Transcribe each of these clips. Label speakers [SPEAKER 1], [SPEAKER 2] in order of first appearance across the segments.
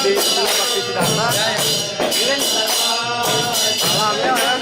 [SPEAKER 1] di sebelah Bakti Siddhartha. Ini alamnya kan.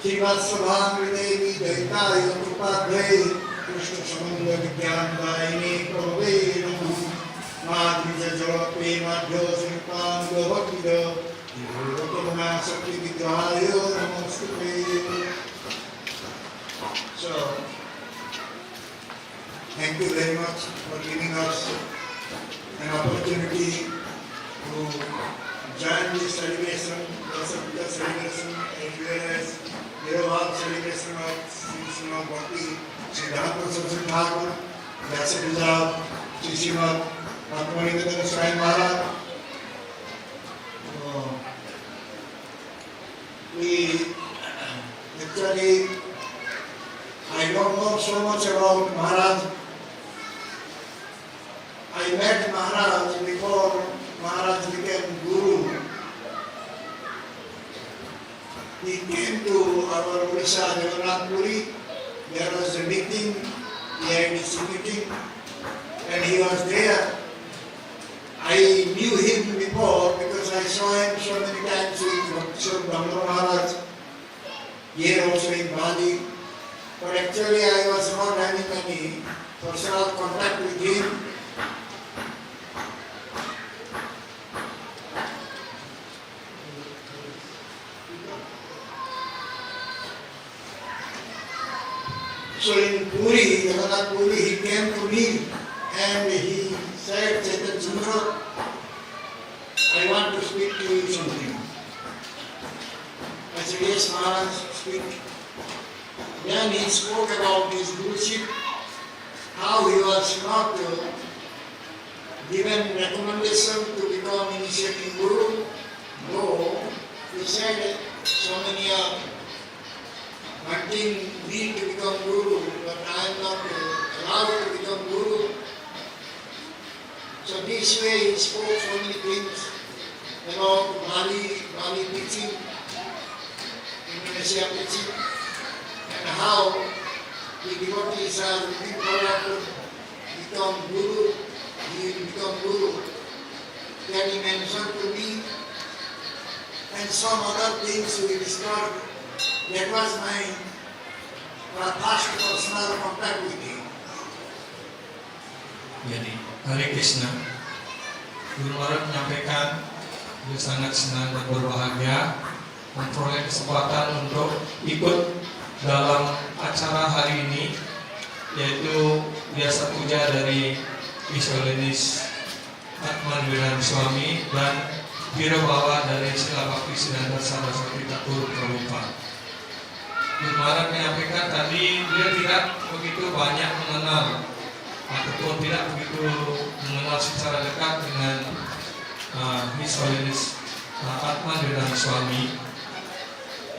[SPEAKER 2] श्रीवात्सभादेवी दैताय कृपाध्यै कृष्ण समन्वय विज्ञान दायिनी प्रभवे नमः माधुर्य जलप्रे माध्यो श्रीपाद भक्तिद भगवना शक्ति विग्रहाय नमस्ते. So, thank you very much for giving us an opportunity to join this celebration, the celebration as well as Yeroval celebration of Srimad Bhakti Siddhanta Saraswati Thakur, Vyasa Pujab, Srimad Bhaktivinoda Swami Maharaj. We actually, I don't know so much about Maharaj. I met Maharaj before Maharaj became Guru. He came to our Odisha Jagannath Puri. There was a meeting, he had his meeting, and he was there. I knew him before because I saw him so many times with Bhakti Brahma Maharaj, here also in Bali. But actually I was not having any So in Puri, Jagannath Puri, he came to me and he said, Chaitanya Chandra, I want to speak to you something. I said, yes, Maharaj, speak. Then he spoke about his guruship, how he was not given recommendation to become initiating guru. No, he said, so many are wanting me to become guru, but I am not allowed to become guru. So this way he spoke so many things about Bali teaching, Indonesia teaching, and how the devotees are looking forward to become guru. He will become guru. Then he mentioned to me, and some other things we discovered. That was my first personal contact with him.
[SPEAKER 3] Jadi, Hare Krishna, Guru Maharaj menyampaikan, beliau sangat senang dan berbahagia memperoleh kesempatan untuk ikut dalam acara hari ini, yaitu biasa puja dari Visualinis Atman Wiran Swami dan Biro Bawa dari Sila Bhakti Siddhanta Saraswati Thakur Prabhupada. Guru Maharaj menyampaikan tadi beliau tidak begitu banyak mengenal ataupun tidak begitu mengenal secara dekat dengan Visualinis Atman Wiran Swami.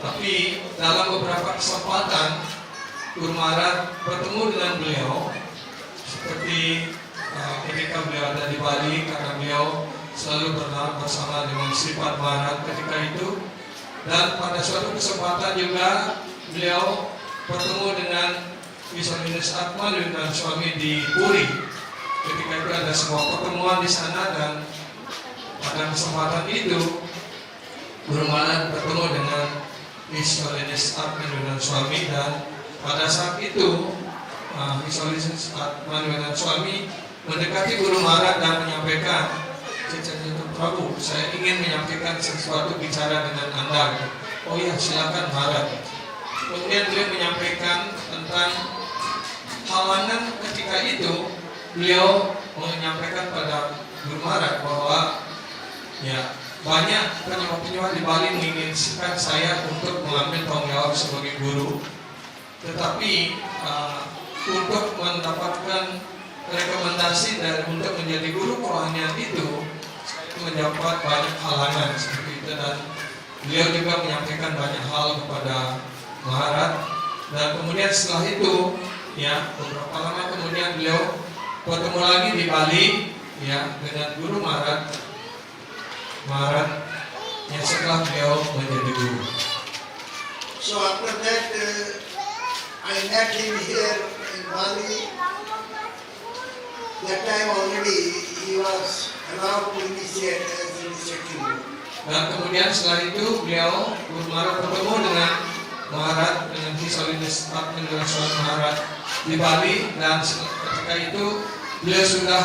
[SPEAKER 3] Tapi dalam beberapa kesempatan Guru Maharaj bertemu dengan beliau, seperti ketika beliau ada di Bali, karena beliau selalu pernah bersama dengan Sripad Maharaj ketika itu, dan pada suatu kesempatan juga beliau bertemu dengan Visualinis Atman Wiran Swami di Puri. Ketika itu ada sebuah pertemuan di sana, dan pada kesempatan itu Guru Maharaj bertemu dengan Visualinis Atman Wiran Swami, dan pada saat itu Visualinis Atman Wiran Swami mendekati Guru Maharaj dan menyampaikan, Chaitanya Prabhu, saya ingin menyampaikan sesuatu bicara dengan Anda. Oh ya, silakan Maharaj. Kemudian beliau menyampaikan tentang halangan ketika itu. Beliau menyampaikan pada Guru Maharaj bahwa ya banyak penyembah-penyembah di Bali menginginkan saya untuk mengambil tanggung jawab sebagai guru, tetapi untuk mendapatkan rekomendasi dan untuk menjadi guru kerohanian itu mendapat banyak halangan seperti itu, dan beliau juga menyampaikan banyak hal kepada Maharaj. Dan kemudian setelah itu ya beberapa lama kemudian beliau bertemu lagi di Bali ya dengan Guru Maharaj yang setelah beliau menjadi guru.
[SPEAKER 2] So after that, I met him here in Bali. That time already he was allowed to initiate as initiating guru.
[SPEAKER 3] Dan kemudian setelah itu beliau Guru Maharaj bertemu dengan Maharaj, dengan Visualinis Atman Wiran Swami Maharaj di Bali, dan ketika itu beliau sudah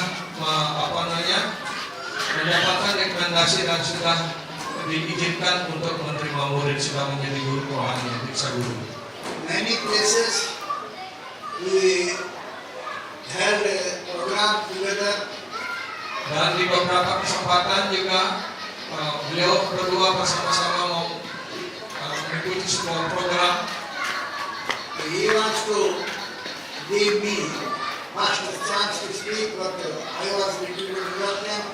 [SPEAKER 3] mendapatkan rekomendasi dan sudah diizinkan untuk menerima murid, sudah menjadi guru rohani, Diksa Guru.
[SPEAKER 2] Many places we had a program together.
[SPEAKER 3] Dan di beberapa kesempatan juga beliau berdua bersama-sama mau mengikuti sebuah program.
[SPEAKER 2] He wants to give me first chance to speak, but I was little bit reluctant.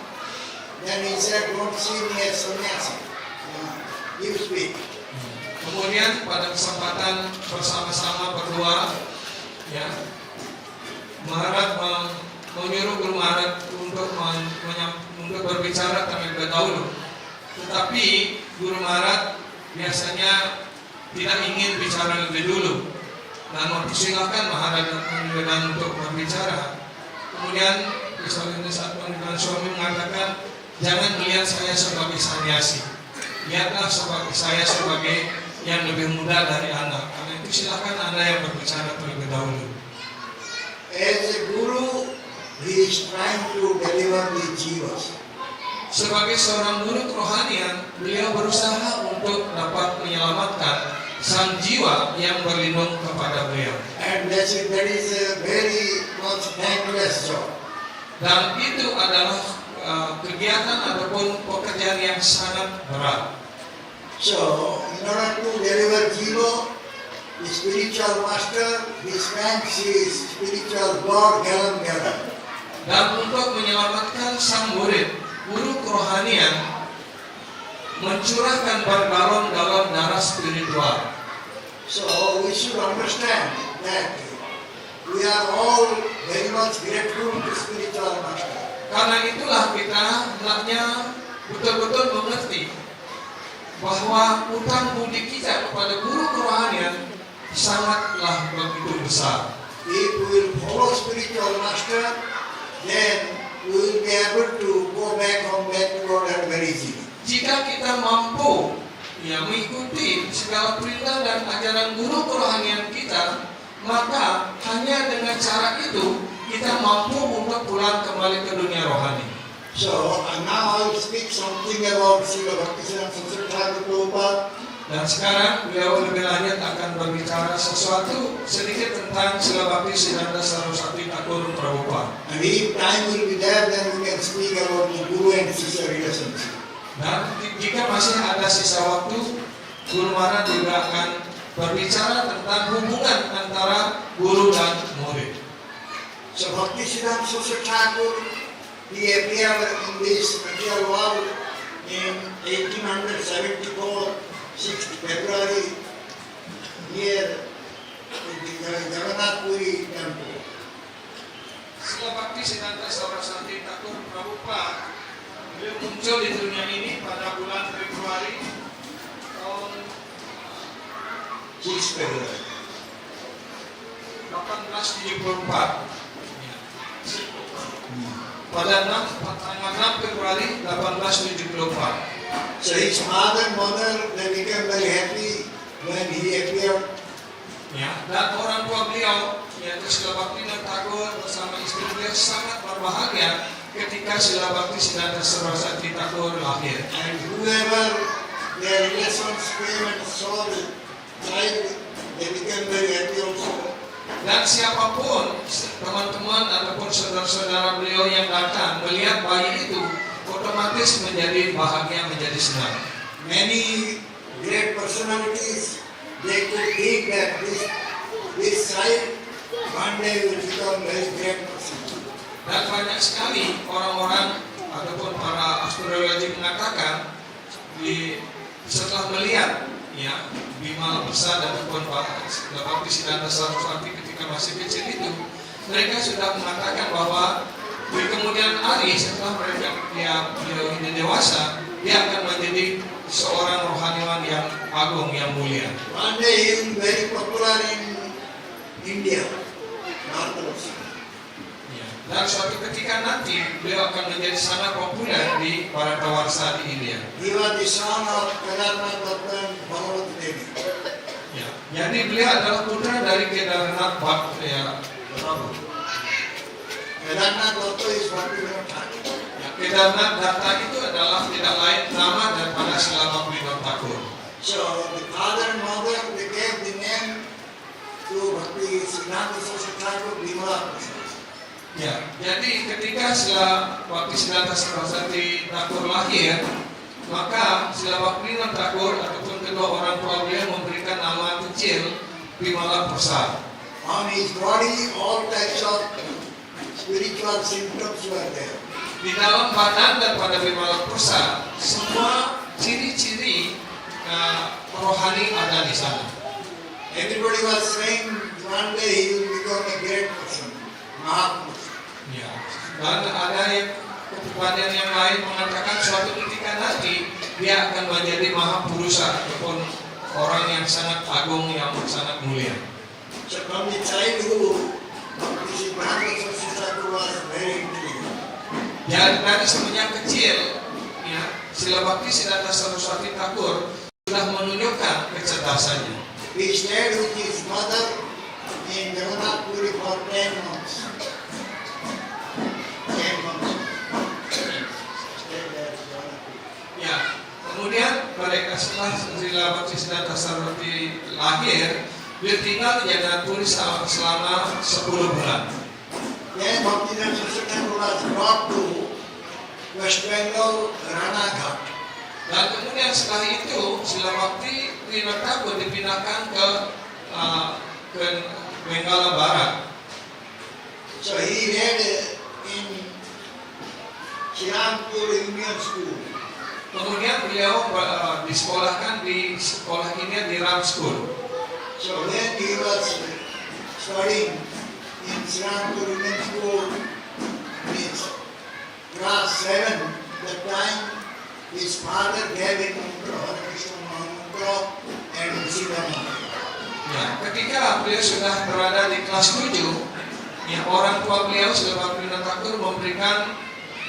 [SPEAKER 2] Then he said, don't see me as sannyasi. You speak.
[SPEAKER 3] Kemudian pada kesempatan bersama-sama berdua, ya, Maharaj menyuruh Guru Maharaj untuk berbicara terlebih dahulu. Tetapi Guru Maharaj biasanya tidak ingin bicara lebih dulu dan mempersilahkan Maharaj untuk berbicara. Kemudian Visualinis Atman Wiran Swami mengatakan, jangan melihat saya sebagai sannyasi, lihatlah saya sebagai yang lebih muda dari Anda. Karena itu silakan Anda yang berbicara terlebih dahulu.
[SPEAKER 2] As a guru, he is trying to deliver the jivas.
[SPEAKER 3] Sebagai seorang guru kerohanian, beliau berusaha untuk dapat menyelamatkan sang jiwa yang berlindung kepada beliau.
[SPEAKER 2] And that is a very much thankless job.
[SPEAKER 3] Dan itu adalah kegiatan ataupun pekerjaan yang sangat berat.
[SPEAKER 2] So, in order to deliver Jiva, the spiritual master, his thanks is spiritual God, Galam Galam.
[SPEAKER 3] Dan untuk menyelamatkan sang murid, guru kerohanian mencurahkan bergalon-galon darah spiritual.
[SPEAKER 2] So, we should understand that we are all very much grateful to spiritual master.
[SPEAKER 3] Karena itulah kita hendaknya betul-betul mengerti bahwa utang budi kita kepada guru kerohanian sangatlah begitu besar.
[SPEAKER 2] If we will follow spiritual master, then we will be able to go back home back to God and very easily.
[SPEAKER 3] Jika kita mampu mengikuti segala perintah dan ajaran guru kerohanian kita, maka hanya dengan cara itu kita mampu untuk pulang kembali ke dunia rohani.
[SPEAKER 2] So, now I will speak something about Srila Bhaktisiddhanta Saraswati Thakur Prabhupada.
[SPEAKER 3] Dan sekarang beliau lebih lanjut akan berbicara sesuatu sedikit tentang Srila Bhaktisiddhanta Saraswati Thakur Prabhupada.
[SPEAKER 2] And if time will be there, then we can speak about the Guru and Sisya relationship.
[SPEAKER 3] Dan jika masih ada sisa waktu, Guru Maharaj juga akan berbicara tentang hubungan antara guru dan murid.
[SPEAKER 2] So Bhaktisiddhanta Saraswati Thakur, he appeared in this material world in 1874, 6th February, near the Jagannath Puri temple.
[SPEAKER 3] Srila Bhaktisiddhanta Saraswati Thakur Prabhupada beliau muncul di dunia ini pada bulan Februari tahun
[SPEAKER 2] 6th February.
[SPEAKER 3] 1874. Pada tanggal 6 Februari 1874.
[SPEAKER 2] So his father and mother, they became very happy when he appeared.
[SPEAKER 3] Dan orang tua beliau, yaitu Srila Bhaktisiddhanta Thakur bersama istri beliau sangat berbahagia ketika Srila Bhaktisiddhanta Saraswati Thakur lahir.
[SPEAKER 2] And whoever their relations came and saw the child, they became very happy also.
[SPEAKER 3] Dan siapapun teman-teman ataupun saudara-saudara beliau yang datang melihat bayi itu otomatis menjadi bahagia, menjadi senang.
[SPEAKER 2] Many great personalities, they could think that this child one day will become very great person.
[SPEAKER 3] Dan banyak sekali orang-orang ataupun para astrologi mengatakan setelah melihat Bima Besar ataupun Bhaktisiddhanta Saraswati ketika masih kecil itu, mereka sudah mengatakan bahwa di kemudian hari setelah beliau ini dewasa, dia akan menjadi seorang rohaniwan yang agung, yang mulia.
[SPEAKER 2] One day he will be very popular in India, North.
[SPEAKER 3] Dan suatu ketika nanti beliau akan menjadi sangat populer di Bharatavarsha di India.
[SPEAKER 2] He was the son of Kedarnath Datta and Bhagavati Devi.
[SPEAKER 3] Jadi beliau adalah putra dari Kedarnath
[SPEAKER 2] Kedarnath Datta is Bhaktivinoda Thakur.
[SPEAKER 3] Kedarnath Datta itu adalah tidak lain nama daripada Srila Bhaktivinoda Thakur.
[SPEAKER 2] So the father and mother, they gave the name to Bhaktisiddhanta Saraswati Thakur Bimala Prasad.
[SPEAKER 3] Jadi ketika Srila Bhaktisiddhanta Saraswati Thakur lahir, maka Srila Bhaktivinoda Thakur ataupun kedua orang tua beliau memberikan nama kecil Bimala Prasad.
[SPEAKER 2] On his body, all types of spiritual symptoms were there.
[SPEAKER 3] Di dalam badan daripada Bimala Prasad, semua ciri-ciri rohani ada di sana.
[SPEAKER 2] Everybody was saying one day he will become a great person, Mahatma.
[SPEAKER 3] Dan ada yang kepribadian yang lain mengatakan suatu ketika nanti dia akan menjadi Mahapurusa ataupun orang yang sangat agung, yang sangat mulia.
[SPEAKER 2] So from the childhood, Bhaktisiddhanta Saraswati Thakur was very intelligent.
[SPEAKER 3] Dari semenjak kecil, Srila Bhaktisiddhanta Saraswati Thakur sudah menunjukkan kecerdasannya.
[SPEAKER 2] He stayed with his mother in Jagannath Puri for 10 months. 10 months. Stayed there in Jagannath Puri.
[SPEAKER 3] Kemudian mereka setelah Srila Bhaktisiddhanta Saraswati lahir, Dia tinggal di Jagannathpuri selama 10 bulan.
[SPEAKER 2] Then Bhaktivinoda Saraswati was brought to West Bengal, Ranaghat.
[SPEAKER 3] Dan kemudian setelah itu Srila Bhakti Vinod Thakur dipindahkan ke Benggala Barat.
[SPEAKER 2] So he read in Srirampur Union School.
[SPEAKER 3] Kemudian beliau disekolahkan di sekolah ini di Ram School.
[SPEAKER 2] So when he was studying in Srirampur Union School, means class 7, that time his father gave him Hare Krishna Mahamantra and Siddhama.
[SPEAKER 3] Ya, ketika beliau sudah berada di kelas 7, ya, orang tua beliau Srila Bhaktivinoda Thakur memberikan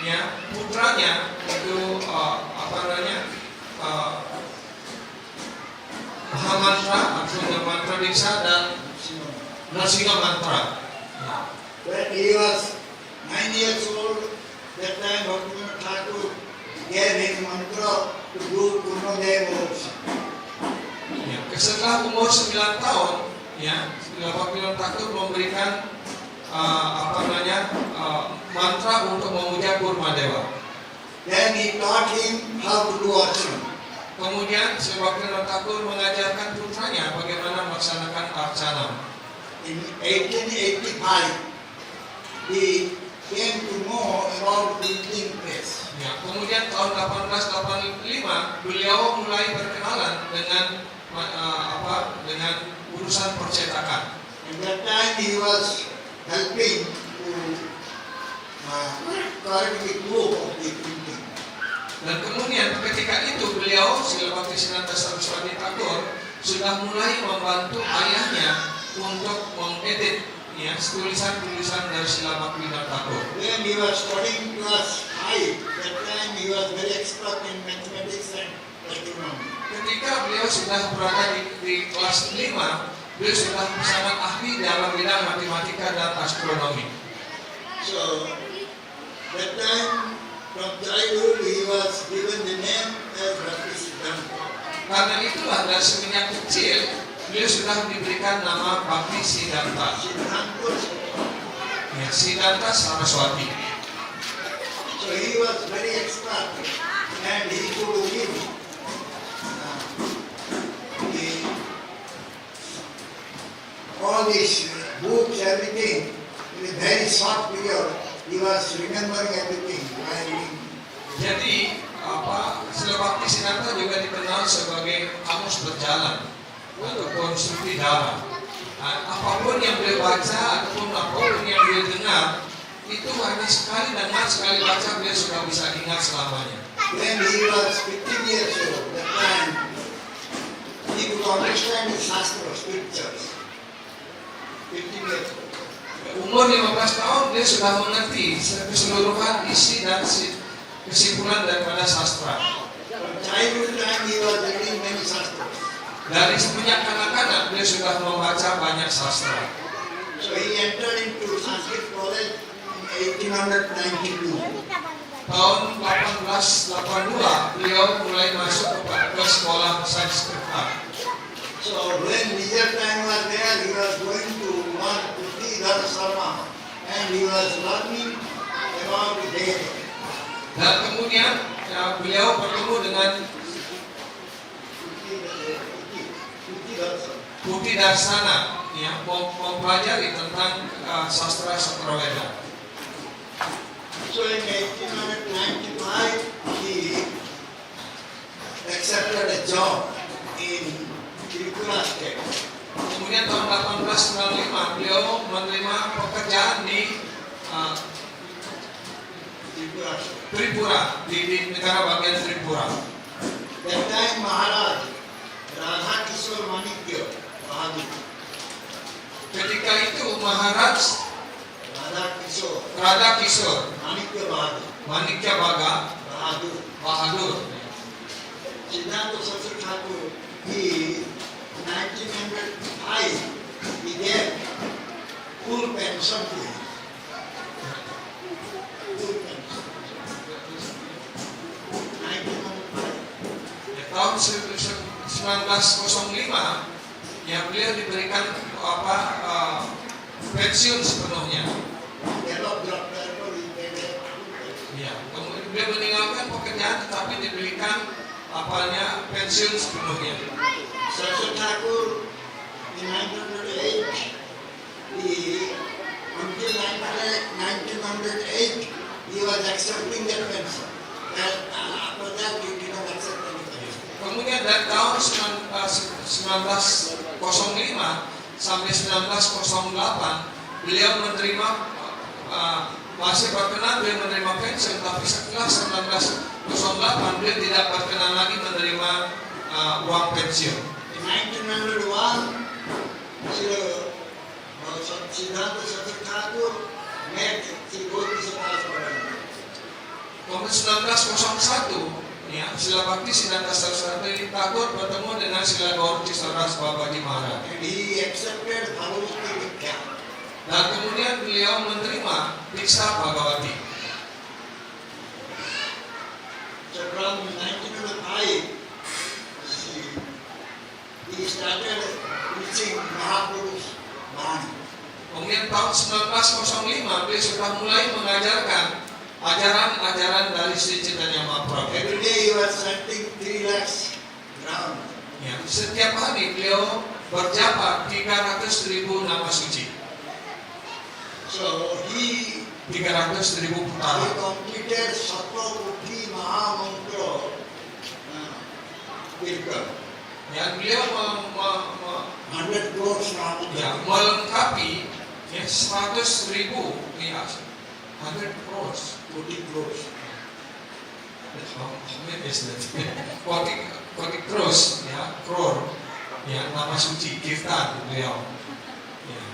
[SPEAKER 3] ya putranya itu Mahamantra atau mantra Diksha dan Narasimha mantra.
[SPEAKER 2] When he was 9 years old, that time Bhaktivinoda Thakur gave him mantra to do Purnadeva also.
[SPEAKER 3] Ya, setelah umur 9 tahun, ya, Srila Bhaktivinoda Thakur memberikan mantra untuk memuja Purnadewa.
[SPEAKER 2] Then he taught him how to do archana.
[SPEAKER 3] Kemudian Srila Bhaktivinoda Thakur mengajarkan putranya bagaimana melaksanakan arcana.
[SPEAKER 2] In 1885, he came to know about printing press.
[SPEAKER 3] Ya, kemudian tahun 1885 beliau mulai berkenalan dengan dengan urusan percetakan.
[SPEAKER 2] At that time he was helping to correct the proof of the printing.
[SPEAKER 3] Dan kemudian ketika itu beliau Srila Bhaktisiddhanta Saraswati Thakur sudah mulai membantu ayahnya untuk mengedit ya tulisan-tulisan dari Srila Bhaktivinoda Thakur.
[SPEAKER 2] When he was studying class 5, that time he was very expert in mathematics and astronomy.
[SPEAKER 3] Ketika beliau sudah berada di kelas 5, beliau sudah sangat ahli dalam bidang matematika dan astronomi.
[SPEAKER 2] So, that time from childhood he was given the name as Bhaktisiddhanta.
[SPEAKER 3] Karena itulah dari semenjak kecil beliau sudah diberikan nama Bhaktisiddhanta. Ya, Siddhanta Saraswati.
[SPEAKER 2] So he was very expert and he could give all these books, everything in a very short period. He was remembering everything while reading.
[SPEAKER 3] Jadi Srila Bhaktisiddhanta juga dikenal sebagai kamus berjalan ataupun Sutidara. Apapun yang beliau baca ataupun apapun yang beliau dengar itu hanya sekali dengar sekali baca beliau sudah bisa ingat selamanya.
[SPEAKER 2] When he was 15 years old, that time he could understand the Shastra scriptures. 15 years old.
[SPEAKER 3] Umur 15 tahun dia sudah mengerti keseluruhan isi dan kesimpulan daripada sastra.
[SPEAKER 2] From childhood time he was reading many Shastras.
[SPEAKER 3] Dari semenjak kanak-kanak dia sudah membaca banyak sastra.
[SPEAKER 2] So he entered into Sanskrit college in 1892.
[SPEAKER 3] Tahun 1882 beliau mulai masuk ke sekolah Sanskrita.
[SPEAKER 2] So when leisure time was there, he was going to learn Dharma Sarma and he was learning about the Veda.
[SPEAKER 3] Dan kemudian beliau bertemu dengan Bukti Darsana, ya, mempelajari tentang sastra Veda.
[SPEAKER 2] So in 1895, he accepted a job in Tripura state.
[SPEAKER 3] Kemudian tahun 1895 beliau menerima pekerjaan di Tripura, di negara bagian Tripura.
[SPEAKER 2] That time Maharaj Radha Kishore Manikya Bahadur.
[SPEAKER 3] Ketika itu Maharaj Radha Kishore Manikya Bahadur
[SPEAKER 2] Siddhanta Saraswati Thakur, he 1905 he gave full pension to him. Full pension. 1905.
[SPEAKER 3] tahun 1905 ya beliau diberikan pensiun sepenuhnya. Ya, kemudian beliau meninggalkan pekerjaan tetapi diberikan pensiun sepenuhnya.
[SPEAKER 2] Sasha Thakur in 1908, until 1908, he was accepting that pension. After that, he did not accept any pension.
[SPEAKER 3] Kemudian dari tahun 1905 sampai 1908 beliau menerima masih berkenan beliau menerima pensiun, tapi setelah 1908 beliau tidak berkenan lagi menerima uang pensiun.
[SPEAKER 2] In 1901, Siddhanta Sasha Thakur met Sri Gauri Saraswati.
[SPEAKER 3] Kemudian 1901 ya, Srila Bhakti Siddhanta Saraswati Thakur bertemu dengan Srila Gauri Saraswati Maharaj.
[SPEAKER 2] And he accepted Bhagavati Dikha.
[SPEAKER 3] Dan kemudian beliau menerima Diksa Bhagavati.
[SPEAKER 2] So from 1905, he started preaching Mahapurush Bani.
[SPEAKER 3] Kemudian tahun 1905 beliau sudah mulai mengajarkan ajaran-ajaran dari Sri Chaitanya Mahaprabhu.
[SPEAKER 2] Every day he was chanting 3 lakhs round.
[SPEAKER 3] Ya, setiap hari beliau berjapa 300.000 nama suci.
[SPEAKER 2] So he
[SPEAKER 3] 300.000 putaran.
[SPEAKER 2] completed Sattva-Buddhi Mahamantra Kirtan.
[SPEAKER 3] Ya, beliau
[SPEAKER 2] 100 crores Mahamantra.
[SPEAKER 3] ya, melengkapi ya 100.000 ya 100 crores.
[SPEAKER 2] 40 crores.
[SPEAKER 3] How many is that? 40 crores ya, crore ya nama suci kirtan beliau. Ya.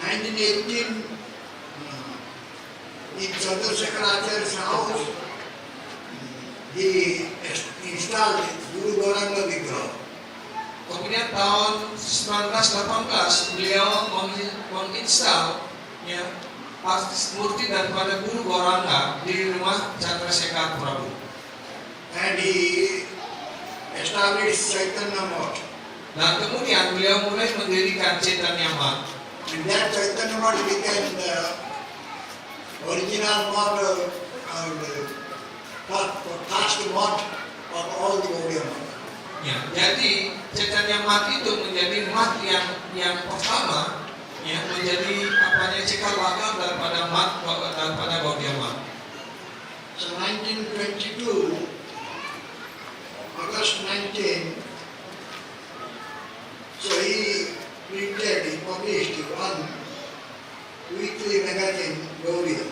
[SPEAKER 2] 1918, in Chandrasekharacharya's house, he installed Guru Gauranga Vigraha.
[SPEAKER 3] Kemudian tahun 1918 beliau menginstal ya murti daripada Guru Gauranga di rumah Chandrasekhar Prabhu.
[SPEAKER 2] And he established Chaitanya Math.
[SPEAKER 3] Dan kemudian beliau mulai mendirikan Chaitanya Math.
[SPEAKER 2] And that Chaitanya Math became the original model and first math of all the Gaudiya Math.
[SPEAKER 3] Ya, jadi Chaitanya Math itu menjadi math yang pertama ya, menjadi cikal bakal daripada math daripada Gaudiya Math.
[SPEAKER 2] So 1922, August 19, so he published one weekly magazine, Gaudiya,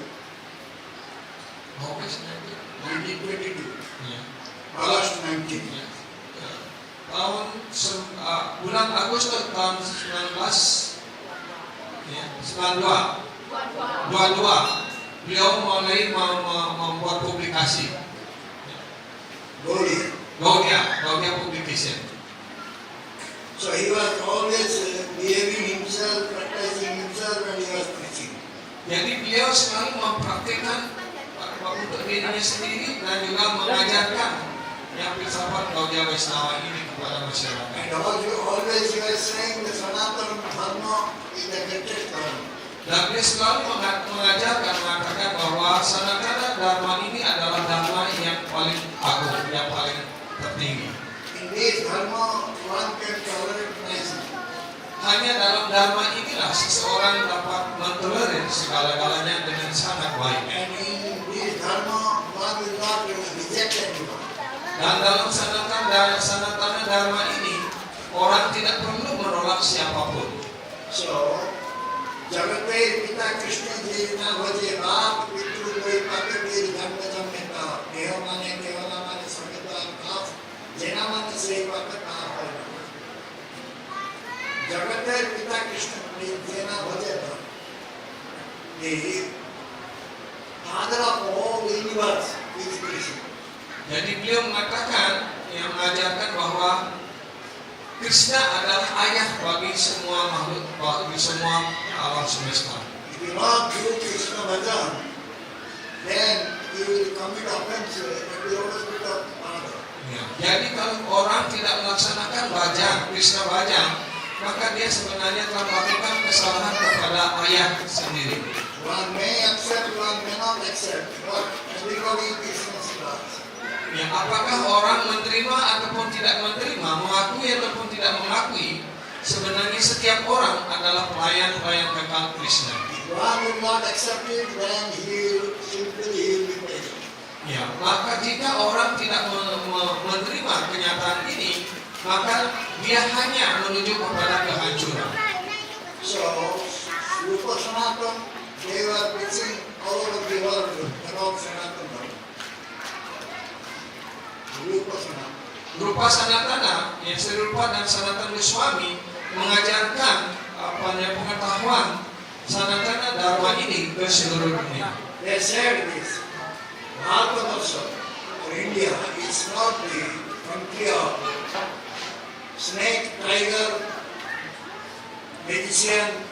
[SPEAKER 3] August
[SPEAKER 2] 1922,
[SPEAKER 3] ya.
[SPEAKER 2] August 19.
[SPEAKER 3] Ya. Tahun bulan Agustus tahun 1922 beliau mulai membuat publikasi Gaudiya Publication.
[SPEAKER 2] So he was always behaving himself, practicing himself, and he was preaching.
[SPEAKER 3] Jadi beliau selalu mempraktikkan untuk dirinya sendiri dan juga mengajarkan yang filsafat Gaudiya Vaishnava ini kepada masyarakat.
[SPEAKER 2] And always he was saying the Sanatana Dharma is the greatest dharma.
[SPEAKER 3] Dan beliau selalu mengatakan bahwa Sanatana Dharma ini adalah dharma yang paling agung, yang paling tertinggi.
[SPEAKER 2] In this dharma, one can tolerate nicely.
[SPEAKER 3] Hanya dalam dharma inilah seseorang dapat mentolerir segala-galanya dengan sangat baik.
[SPEAKER 2] And in this dharma, one will not reject anyone.
[SPEAKER 3] Dan dalam Sanatana Dharma ini, orang tidak perlu menolak siapapun.
[SPEAKER 2] So, Jagate Pita Krishna Jina Bhaje Bhaat Pitru Koi Pakati Dhamma Jammeta Deha Mane Kevala Mane Sameta Kaaf Jena Mane Seva Kata Jagate Pita Krishna Jina Bhaje Bhaat the father of all the universe is Krishna.
[SPEAKER 3] Jadi beliau mengatakan, yang mengajarkan bahwa Krishna adalah ayah bagi semua makhluk, bagi semua alam semesta.
[SPEAKER 2] If you not do Krishna bhajan, then you will commit offense at the lotus feet of Father.
[SPEAKER 3] Ya, jadi kalau orang tidak melaksanakan bajang, Krishna bajang, maka dia sebenarnya telah melakukan kesalahan kepada ayah sendiri.
[SPEAKER 2] One may accept, one may not accept, but everybody is Christ.
[SPEAKER 3] Ya, apakah orang menerima ataupun tidak menerima, mengakui ataupun tidak mengakui, sebenarnya setiap orang adalah pelayan-pelayan kekal Krishna.
[SPEAKER 2] One will not accept it, then he will be paid.
[SPEAKER 3] Ya, maka jika orang tidak menerima kenyataan ini, maka dia hanya menuju kepada kehancuran.
[SPEAKER 2] So, Rupa Sanatan, they were preaching all over the world about Sanatan Dharma. Rupa Sanatan.
[SPEAKER 3] Rupa Sanatana, yang Sri Rupa dan Sanatana Goswami mengajarkan pengetahuan Sanatana Dharma ini ke seluruh dunia.
[SPEAKER 2] They said this, Bharatavarsha or India is not the country of snake, tiger, magician,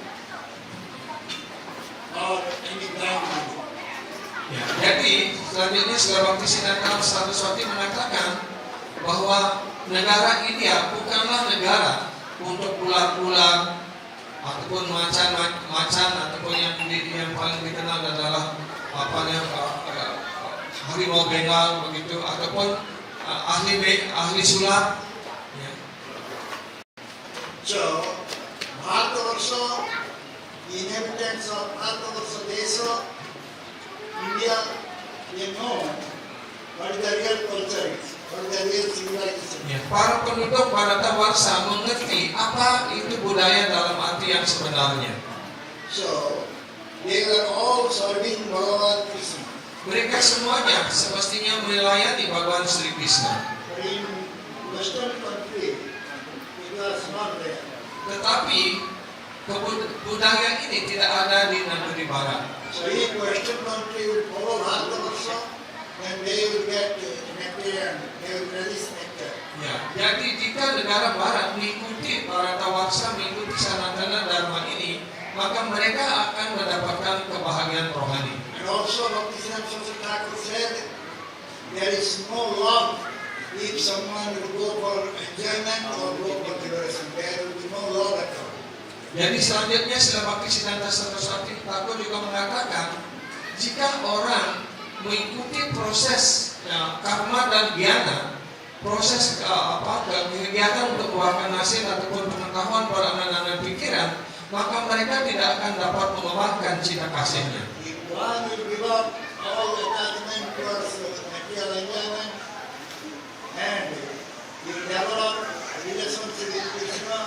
[SPEAKER 2] or any blind people.
[SPEAKER 3] Ya, jadi selanjutnya Sri Bhaktisiddhanta Saraswati mengatakan bahwa negara India bukanlah negara untuk ular-ular ataupun macan ataupun yang paling dikenal adalah harimau bengal begitu ataupun ahli sulap. Ya.
[SPEAKER 2] So, Bharatavarsha, inhabitants of Bharatavarsha Desa, India, they know what the real culture is, what the real civilization is.
[SPEAKER 3] Ya, para penduduk Bharatavarsha mengerti apa itu budaya dalam arti yang sebenarnya.
[SPEAKER 2] So, they were all serving Bhagavan Krishna.
[SPEAKER 3] Mereka semuanya semestinya melayani Bhagawan Sri Krishna.
[SPEAKER 2] But in Western country, it was not there.
[SPEAKER 3] Tetapi budaya ini tidak ada di negeri Barat.
[SPEAKER 2] So if Western country will follow Bharatavarsha, then they will get nectar and they will release nectar.
[SPEAKER 3] Ya, jadi jika negara Barat mengikuti Bharatavarsha, mengikuti Sanatana Dharma ini, maka mereka akan mendapatkan kebahagiaan rohani.
[SPEAKER 2] And also Bhaktisiddhanta Saraswati Thakur said, there is no love if someone will go for enjoyment or go for liberation. There will be no love at all.
[SPEAKER 3] Jadi selanjutnya Sri Bhaktisiddhanta Saraswati Thakur juga mengatakan, jika orang mengikuti proses karma dan dhyana, proses kegiatan untuk mengeluarkan hasil ataupun pengetahuan pada anak-anak pikiran, maka mereka tidak akan dapat mengembangkan cita kasihnya.
[SPEAKER 2] If one will give up all attachment towards material enjoyment and will develop relationship with Krishna,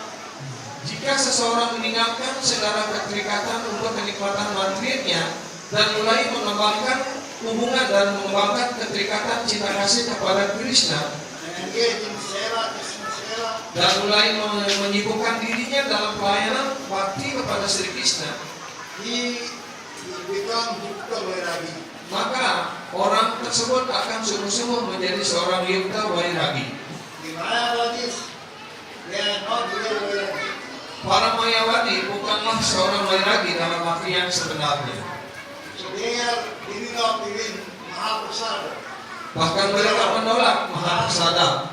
[SPEAKER 3] Jika seseorang meninggalkan segala keterikatan untuk kenikmatan materinya dan mulai mengembangkan hubungan dan mengembangkan keterikatan cinta kasih kepada Krishna
[SPEAKER 2] and engage in seva, Krishna seva,
[SPEAKER 3] dan mulai menyibukkan dirinya dalam pelayanan bakti kepada Sri Krishna,
[SPEAKER 2] he will become Yukta Vairagi.
[SPEAKER 3] maka orang tersebut akan sungguh-sungguh menjadi seorang Yukta Vairagi.
[SPEAKER 2] The Mayavadis, they are not real Vairagi.
[SPEAKER 3] Para Mayawadi bukanlah seorang Vairagi dalam arti yang sebenarnya.
[SPEAKER 2] So they are giving up even Mahaprasada.
[SPEAKER 3] Bahkan mereka menolak Mahaprasada.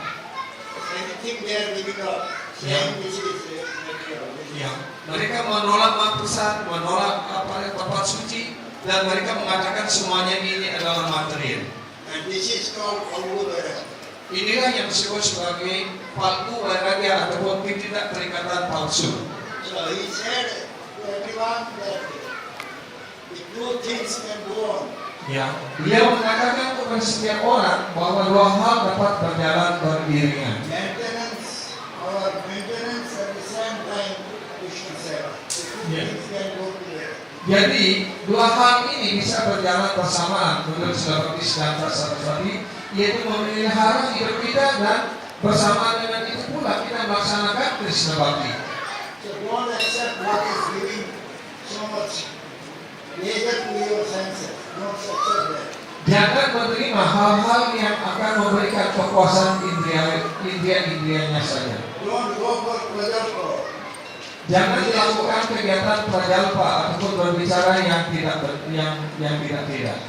[SPEAKER 2] Anything they are giving up, saying this is material.
[SPEAKER 3] Ya, mereka menolak Mahaprasada, menolak tempat suci, dan mereka mengatakan semuanya ini adalah material.
[SPEAKER 2] And this is called Algu Vairagi.
[SPEAKER 3] Inilah yang disebut sebagai palku vairagya ataupun tidak terikatan palsu.
[SPEAKER 2] So he said to everyone that the two things can go on.
[SPEAKER 3] Ya, beliau mengatakan kepada setiap orang bahwa dua hal dapat berjalan beriringan.
[SPEAKER 2] Maintenance at the same time Krishna Seva. The two
[SPEAKER 3] Yeah.
[SPEAKER 2] things can go together.
[SPEAKER 3] Jadi dua hal ini bisa berjalan bersamaan menurut Sri Bhaktisiddhanta Saraswati, yaitu memelihara hidup kita dan bersamaan dengan itu pula kita melaksanakan Krishna Bhakti.
[SPEAKER 2] So don't accept what is giving so much pleasure to your senses. Don't accept that.
[SPEAKER 3] Jangan menerima hal-hal yang akan memberikan kepuasan indria-indrianya saja.
[SPEAKER 2] Don't go for pleasure for.
[SPEAKER 3] Jangan melakukan kegiatan prajalpa ataupun berbicara yang tidak.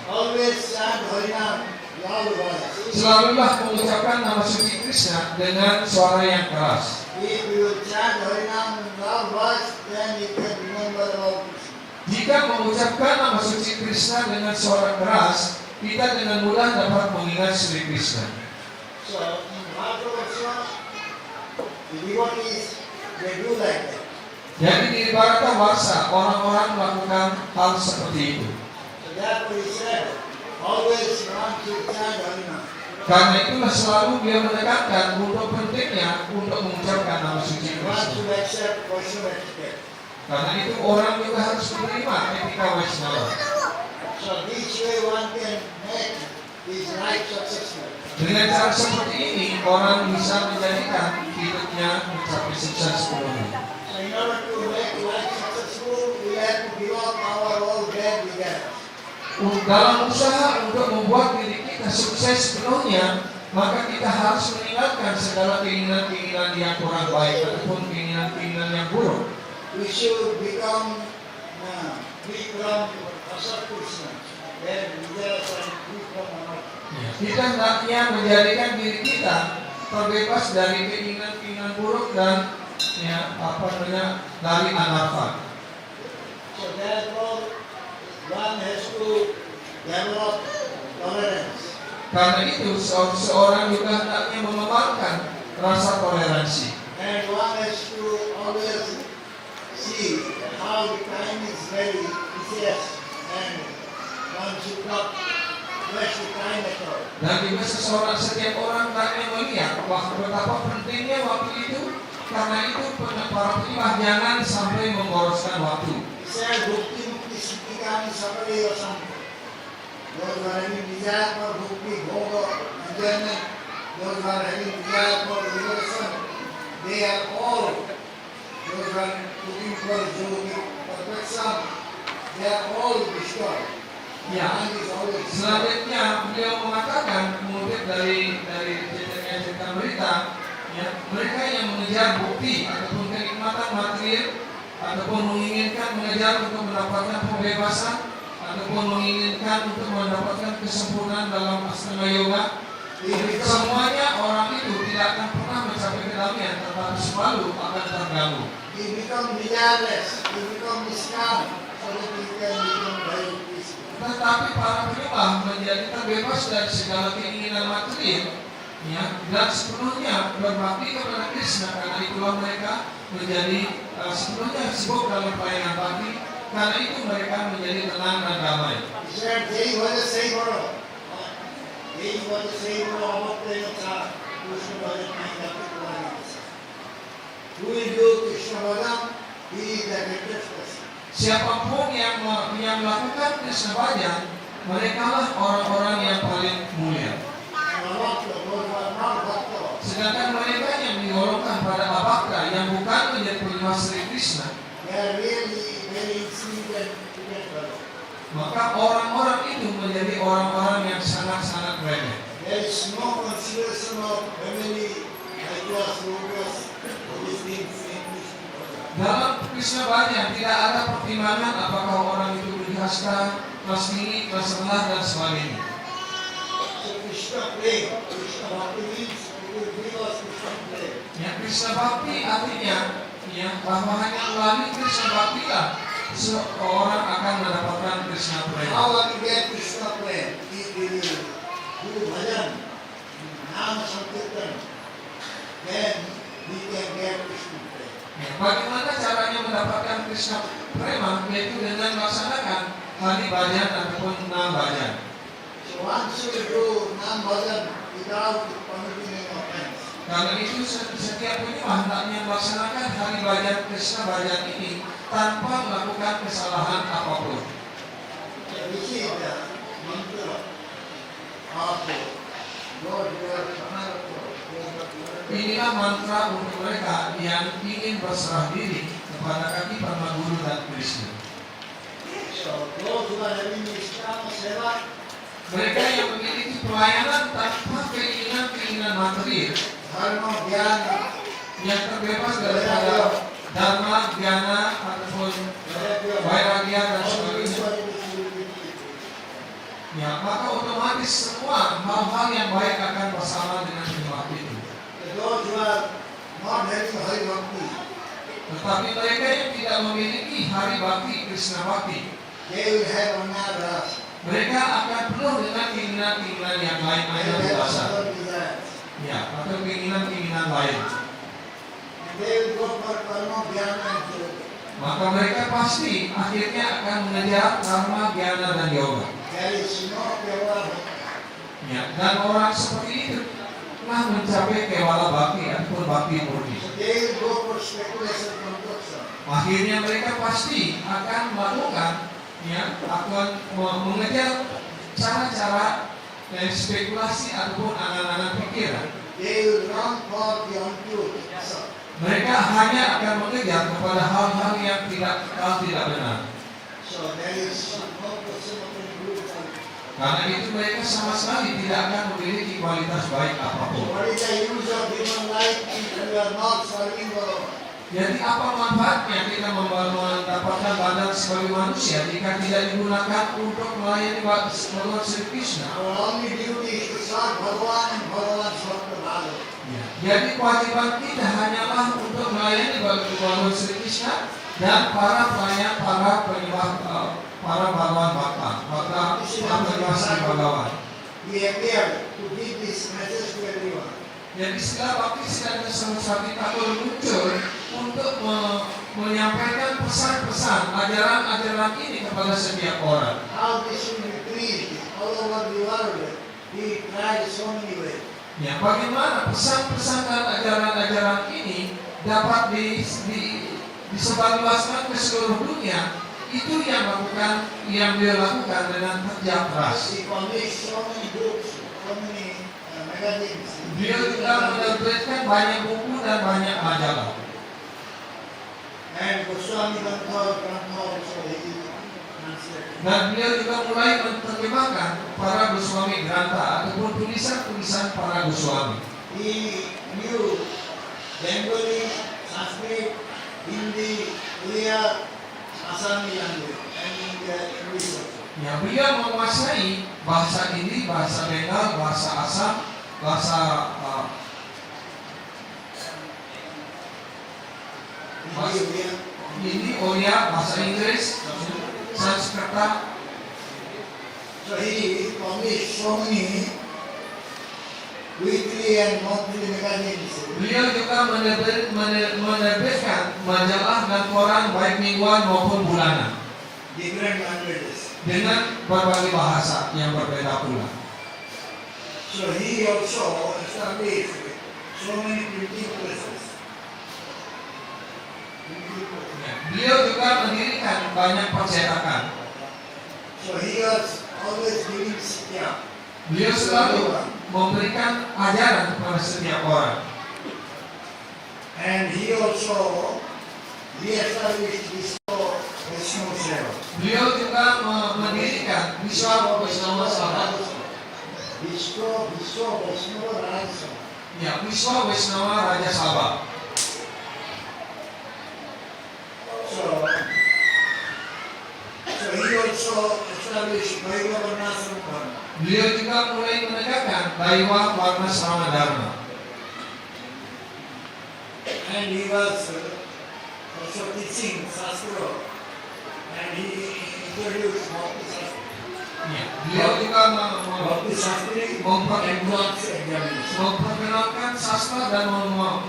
[SPEAKER 2] Always chant Harinam loud voice.
[SPEAKER 3] Selalulah mengucapkan nama suci Krishna dengan suara yang keras.
[SPEAKER 2] If you chant Harinam in loud voice, then you can remember about Krishna.
[SPEAKER 3] Jika mengucapkan nama suci Krishna dengan suara keras, kita dengan mudah dapat mengingat Sri Krishna.
[SPEAKER 2] So in Bhagavatam, the devotees, they do like that.
[SPEAKER 3] Jadi di Bharatavarsha orang-orang melakukan hal seperti itu.
[SPEAKER 2] So therefore he said, always want to chant Harinam.
[SPEAKER 3] Karena itulah selalu dia menekankan untuk pentingnya untuk mengucapkan nama suci
[SPEAKER 2] Want
[SPEAKER 3] Krishna.
[SPEAKER 2] to accept Vaishnava etiquette.
[SPEAKER 3] Karena itu orang juga harus menerima etika Vaishnava.
[SPEAKER 2] So this way one can make his life successful.
[SPEAKER 3] Dengan cara seperti ini orang bisa menjadikan hidupnya mencapai sukses sepenuhnya.
[SPEAKER 2] So in order to make life successful, we have to give up our old bad behavior.
[SPEAKER 3] Dalam usaha untuk membuat diri kita sukses sepenuhnya, maka kita harus meninggalkan segala keinginan-keinginan yang kurang baik ataupun keinginan-keinginan yang buruk.
[SPEAKER 2] We should become free from Asat Krishna. Then we are free from Anat.
[SPEAKER 3] Kita hendaknya menjadikan diri kita terbebas dari keinginan-keinginan buruk dan dari anarfa.
[SPEAKER 2] So therefore, one has to develop tolerance.
[SPEAKER 3] Karena itu seorang juga hendaknya mengembangkan rasa toleransi.
[SPEAKER 2] And one has to always see how the time is very precious and one should not waste the time at all.
[SPEAKER 3] Dan juga setiap orang hendaknya melihat betapa pentingnya waktu itu. Karena itu para penyembah jangan sampai memboroskan waktu.
[SPEAKER 2] Saya bukti siddhikani sapare vasanti. Those who are having desire for bhakti, bhoga, enjoyment, those who are having desire for devotion, they are all, those who are looking for yogic perfection, they are all destroyed.
[SPEAKER 3] Ya,
[SPEAKER 2] Mind is always destroyed.
[SPEAKER 3] selanjutnya beliau mengatakan mengutip dari cerita berita, ya, mereka yang mengejar bukti ataupun kenikmatan material ataupun mengejar untuk mendapatkan pembebasan ataupun menginginkan untuk mendapatkan kesempurnaan dalam astana yoga, semuanya orang itu tidak akan pernah mencapai kedamaian, tetapi selalu akan terganggu.
[SPEAKER 2] They become desireless, they become discount, so that they can become very peaceful.
[SPEAKER 3] Tetapi para penyembah menjadi terbebas dari segala keinginan material, ya, dan sepenuhnya berbakti kepada Krishna. Karena itulah mereka menjadi sepenuhnya sibuk dalam pelayanan bakti. Karena itu mereka menjadi tenang dan damai.
[SPEAKER 2] He said, Jai Bhaja Sai Baro. Jai Bhaja Sai Baro Amaprena Cha. Krishna Bhaja Mahindaki Purani. Who will do Krishna Bhaja? He is the greatest person.
[SPEAKER 3] Siapapun yang melakukan Krishna Bhajan, mereka lah orang-orang yang paling mulia.
[SPEAKER 2] And Bhakta, those who are not Bhakta,
[SPEAKER 3] Sedangkan mereka yang digolongkan pada abakta yang bukan menjadi penyembah Sri Krishna,
[SPEAKER 2] they are really very insignificant to get Bhaja.
[SPEAKER 3] maka orang-orang itu menjadi orang-orang yang sangat-sangat remeh.
[SPEAKER 2] There is no consideration of family, ideas, rules, all these things in Krishna Bhaja.
[SPEAKER 3] Dalam Krishna Bhajan tidak ada pertimbangan apakah orang itu berkasta, kelas tinggi, kelas rendah, dan sebagainya.
[SPEAKER 2] So Krishna praying, Krishna Bhakti means it will give us Krishna praying.
[SPEAKER 3] Ya, Krishna Bhakti artinya ya, bahwa hanya melalui Krishna Bhakti lah seorang akan mendapatkan Krishna Prema.
[SPEAKER 2] How we get Krishna praying? If we will do bhajan, Nama Sankirtan, then we can get Krishna praying.
[SPEAKER 3] Ya, bagaimana caranya mendapatkan Krishna Prema? Yaitu dengan melaksanakan hari bhajan ataupun nam bhajan.
[SPEAKER 2] So once you do Nam bhajan without committing any offense,
[SPEAKER 3] Karena itu setiap penyembah hendaknya melaksanakan hari bhajan Krishna Bhajan ini tanpa melakukan kesalahan apapun.
[SPEAKER 2] so this is the mantra of Lord your Sanatana.
[SPEAKER 3] Inilah mantra untuk mereka yang ingin berserah diri kepada kaki Parma Guru dan Krishna.
[SPEAKER 2] So those who are having Nishtama Seva,
[SPEAKER 3] Mereka yang memiliki pelayanan tanpa keinginan material,
[SPEAKER 2] Dharma, Dhyana,
[SPEAKER 3] yang terbebas daripada dharma, dhyana ataupun vairagya dan sebagainya, ya, maka otomatis menikmati semua hal-hal yang baik akan bersama dengan penyembah itu.
[SPEAKER 2] Those who are not having Hari Bhakti,
[SPEAKER 3] Tetapi mereka yang tidak memiliki hari bakti, Krishna bakti,
[SPEAKER 2] they will have another rasa.
[SPEAKER 3] mereka akan penuh dengan keinginan-keinginan yang lain,
[SPEAKER 2] They
[SPEAKER 3] ayat
[SPEAKER 2] will have
[SPEAKER 3] dasar.
[SPEAKER 2] other desires.
[SPEAKER 3] Ya, atau keinginan-keinginan lain.
[SPEAKER 2] And they will go for karma, jnana and yoga.
[SPEAKER 3] Maka mereka pasti akhirnya akan mengejar karma, jnana, dan yoga.
[SPEAKER 2] There is no pure
[SPEAKER 3] Ya, dan orang seperti itu telah mencapai kewala bakti ataupun bakti murni.
[SPEAKER 2] So they will go for speculation construction.
[SPEAKER 3] Akhirnya mereka pasti akan melakukan, ya, akan mengejar cara-cara spekulasi ataupun angan-angan pikiran.
[SPEAKER 2] They will run for the untruth.
[SPEAKER 3] Mereka hanya akan mengejar kepada hal-hal yang tidak benar.
[SPEAKER 2] So there is no person of improvement.
[SPEAKER 3] Karena itu mereka sama sekali tidak akan memiliki kualitas baik apapun.
[SPEAKER 2] What is the use of human life if we are not serving God?
[SPEAKER 3] Jadi apa manfaatnya kita mendapatkan badan sebagai manusia jika tidak digunakan untuk melayani Bhagawan Sri Krishna?
[SPEAKER 2] Our only duty is to serve Bhagavan and Bhagavan Bhakta Bhagavan.
[SPEAKER 3] Jadi kewajiban kita hanyalah untuk melayani Bhagawan Sri Krishna dan para pelayan, para penyembah, para Bhagawan Bhakta, para penyembah Sri Bhagawan.
[SPEAKER 2] We appear to give this message to everyone.
[SPEAKER 3] Jadi istilah bakti siddhanta saraswati Thakur muncul untuk menyampaikan pesan-pesan ajaran-ajaran ini kepada setiap orang.
[SPEAKER 2] How this should be preached all over the world. We tried so many ways.
[SPEAKER 3] Ya, bagaimana pesan-pesan dan ajaran-ajaran ini dapat disebarluaskan ke seluruh dunia? Itu yang beliau lakukan dengan kerja keras.
[SPEAKER 2] We published so many books, so many magazines.
[SPEAKER 3] Beliau juga menerbitkan banyak buku dan banyak majalah.
[SPEAKER 2] And Goswami Grantha also he translated.
[SPEAKER 3] Dan beliau juga mulai menerjemahkan para Goswami Grantha ataupun tulisan-tulisan para Goswami.
[SPEAKER 2] He knew Bengali, Sanskrit, Hindi, Uriya, Assami language, and English also.
[SPEAKER 3] Ya, beliau menguasai bahasa Hindi, bahasa Bengal, bahasa Assam, bahasa Hindi, Oriya, bahasa Inggris, Sanskerta.
[SPEAKER 2] So he published so many weekly and monthly magazines
[SPEAKER 3] Beliau juga menerbitkan majalah dan koran baik mingguan maupun bulanan
[SPEAKER 2] different languages.
[SPEAKER 3] dengan berbagai bahasa yang berbeda pula.
[SPEAKER 2] So he also established so many printing presses.
[SPEAKER 3] Ya, beliau juga mendirikan banyak percetakan.
[SPEAKER 2] So he was always giving sitya.
[SPEAKER 3] Beliau selalu memberikan ajaran kepada setiap orang.
[SPEAKER 2] And he also re-established Vishwa Vaishnava Seva.
[SPEAKER 3] Beliau juga mendirikan Vishwa Vaishnava Sabha.
[SPEAKER 2] Vishwa Vaishnava Raja Sabha.
[SPEAKER 3] Ya, Vishwa Vaishnava Raja Sabha.
[SPEAKER 2] So he also established Vaiva Varnasrama Dharma.
[SPEAKER 3] Beliau juga mulai menegakkan Daiwa Warna Sama Dharma.
[SPEAKER 2] And he was also teaching Shastra. And he introduced Bhakti Shastra.
[SPEAKER 3] Ya, beliau juga
[SPEAKER 2] Bhakti Shastra advanced examination.
[SPEAKER 3] memperkenalkan sastra dan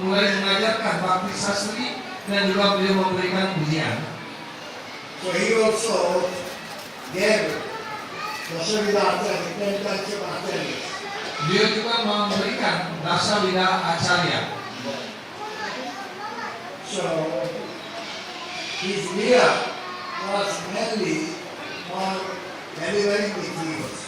[SPEAKER 3] mulai mengajarkan bakti sastri dan juga beliau memberikan ujian.
[SPEAKER 2] So he also gave Dasavida Acharya, 10 types of Acharya.
[SPEAKER 3] Beliau juga memberikan Dasavida Acharya.
[SPEAKER 2] So his idea was mainly for delivering the Jews.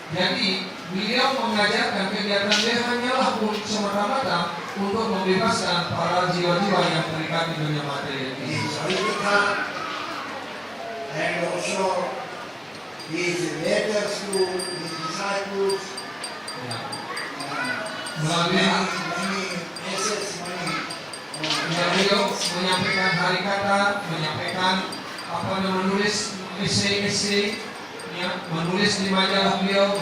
[SPEAKER 3] Jadi beliau mengajarkan kegiatan beliau hanyalah semata-mata untuk membebaskan para jiwa-jiwa yang terikat di dunia materi ini.
[SPEAKER 2] His Harikatha and also his letters to his disciples,
[SPEAKER 3] Ya.
[SPEAKER 2] many essays,
[SPEAKER 3] Ya, beliau menyampaikan hari kata, menyampaikan menulis esai-esai ya, menulis di majalah beliau,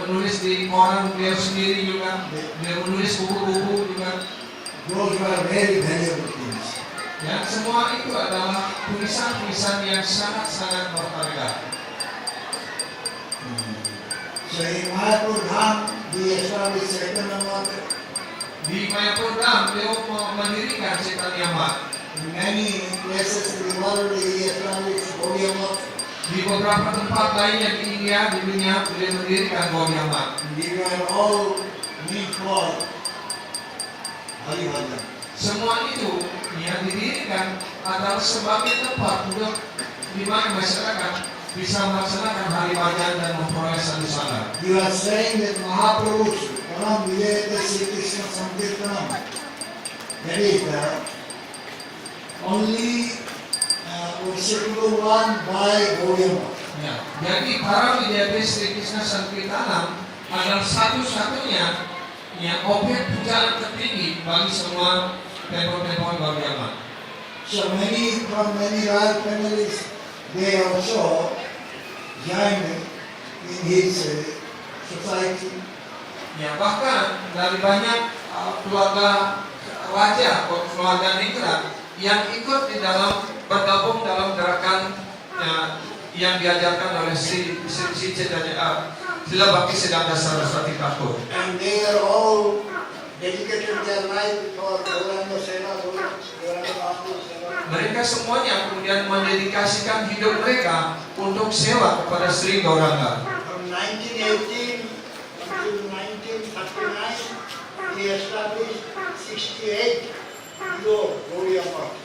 [SPEAKER 3] menulis di koran beliau sendiri juga, beliau menulis buku-buku juga.
[SPEAKER 2] Those were very valuable things.
[SPEAKER 3] Ya, semua itu adalah tulisan-tulisan yang sangat-sangat berharga.
[SPEAKER 2] So in Mayapur Dham, we established Chaitanya Math.
[SPEAKER 3] Di Mayapur Dham, beliau mendirikan Chaitanya Math.
[SPEAKER 2] In many places in the world, we established Gaudiya Math.
[SPEAKER 3] Di beberapa tempat lainnya di India, di dunia, beliau mendirikan Gaudiya Math.
[SPEAKER 2] We were all meant for Hari Bhajan.
[SPEAKER 3] Semua itu yang didirikan adalah sebagai tempat untuk di mana masyarakat bisa melaksanakan hari bhajan dan memperoleh sadhu-sana.
[SPEAKER 2] You are saying that Mahaprabhu's Param Vijayate Sri Krishna Sankirtanam, that is the only worshipable one by Gaudiya Math.
[SPEAKER 3] Ya, jadi para Vijayate Sri Krishna Sankirtanam adalah satu-satunya yang objek pujian tertinggi bagi semua tempel-tempel Gaudiya Math.
[SPEAKER 2] So many from many royal families, they also joined in his society.
[SPEAKER 3] Ya, bahkan dari banyak keluarga raja atau keluarga negara yang ikut di dalam bergabung dalam gerakan yang diajarkan oleh Sri Chaitanya Srila Bhaktisiddhanta Saraswati Thakur.
[SPEAKER 2] And they are all dedicated their life for Gauranga Seva, Gauranga Mahaprabhu Seva.
[SPEAKER 3] Mereka semuanya kemudian mendedikasikan hidup mereka untuk sewa kepada Sri Gauranga.
[SPEAKER 2] From 1918 until 1939, he established 68 Gaudiya Math.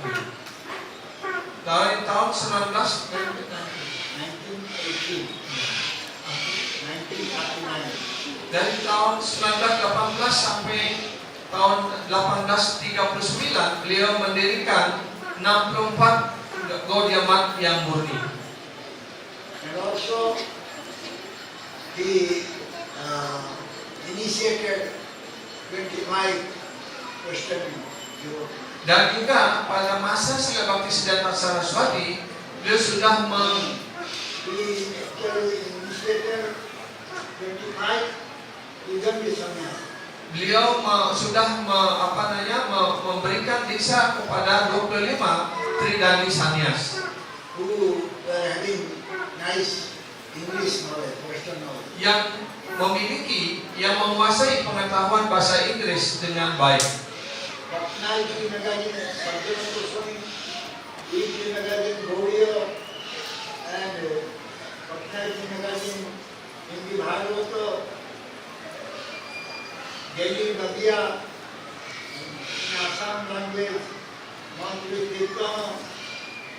[SPEAKER 3] Dari tahun
[SPEAKER 2] 1918, 1939.
[SPEAKER 3] dari tahun 1918 sampai tahun 1839 beliau mendirikan 64 Gaudiya Math yang murni.
[SPEAKER 2] And also, he initiated 25 Western Europe.
[SPEAKER 3] Dan juga pada masa Srila Bhaktisiddhanta Saraswati beliau sudah
[SPEAKER 2] He actually initiated 25 Ujjami Samyas.
[SPEAKER 3] beliau sudah memberikan diksa kepada 25 Tridani Sannyas
[SPEAKER 2] Who were having nice English knowledge, Western knowledge.
[SPEAKER 3] yang menguasai pengetahuan bahasa Inggris dengan baik.
[SPEAKER 2] Patnaiki Magazine, Sarjana Goswami, Weekly Magazine, Gaudiya, and Patnaiki Magazine, Hindi Bhagavata, Delhi Nadia, in Assam language, monthly Kirtan,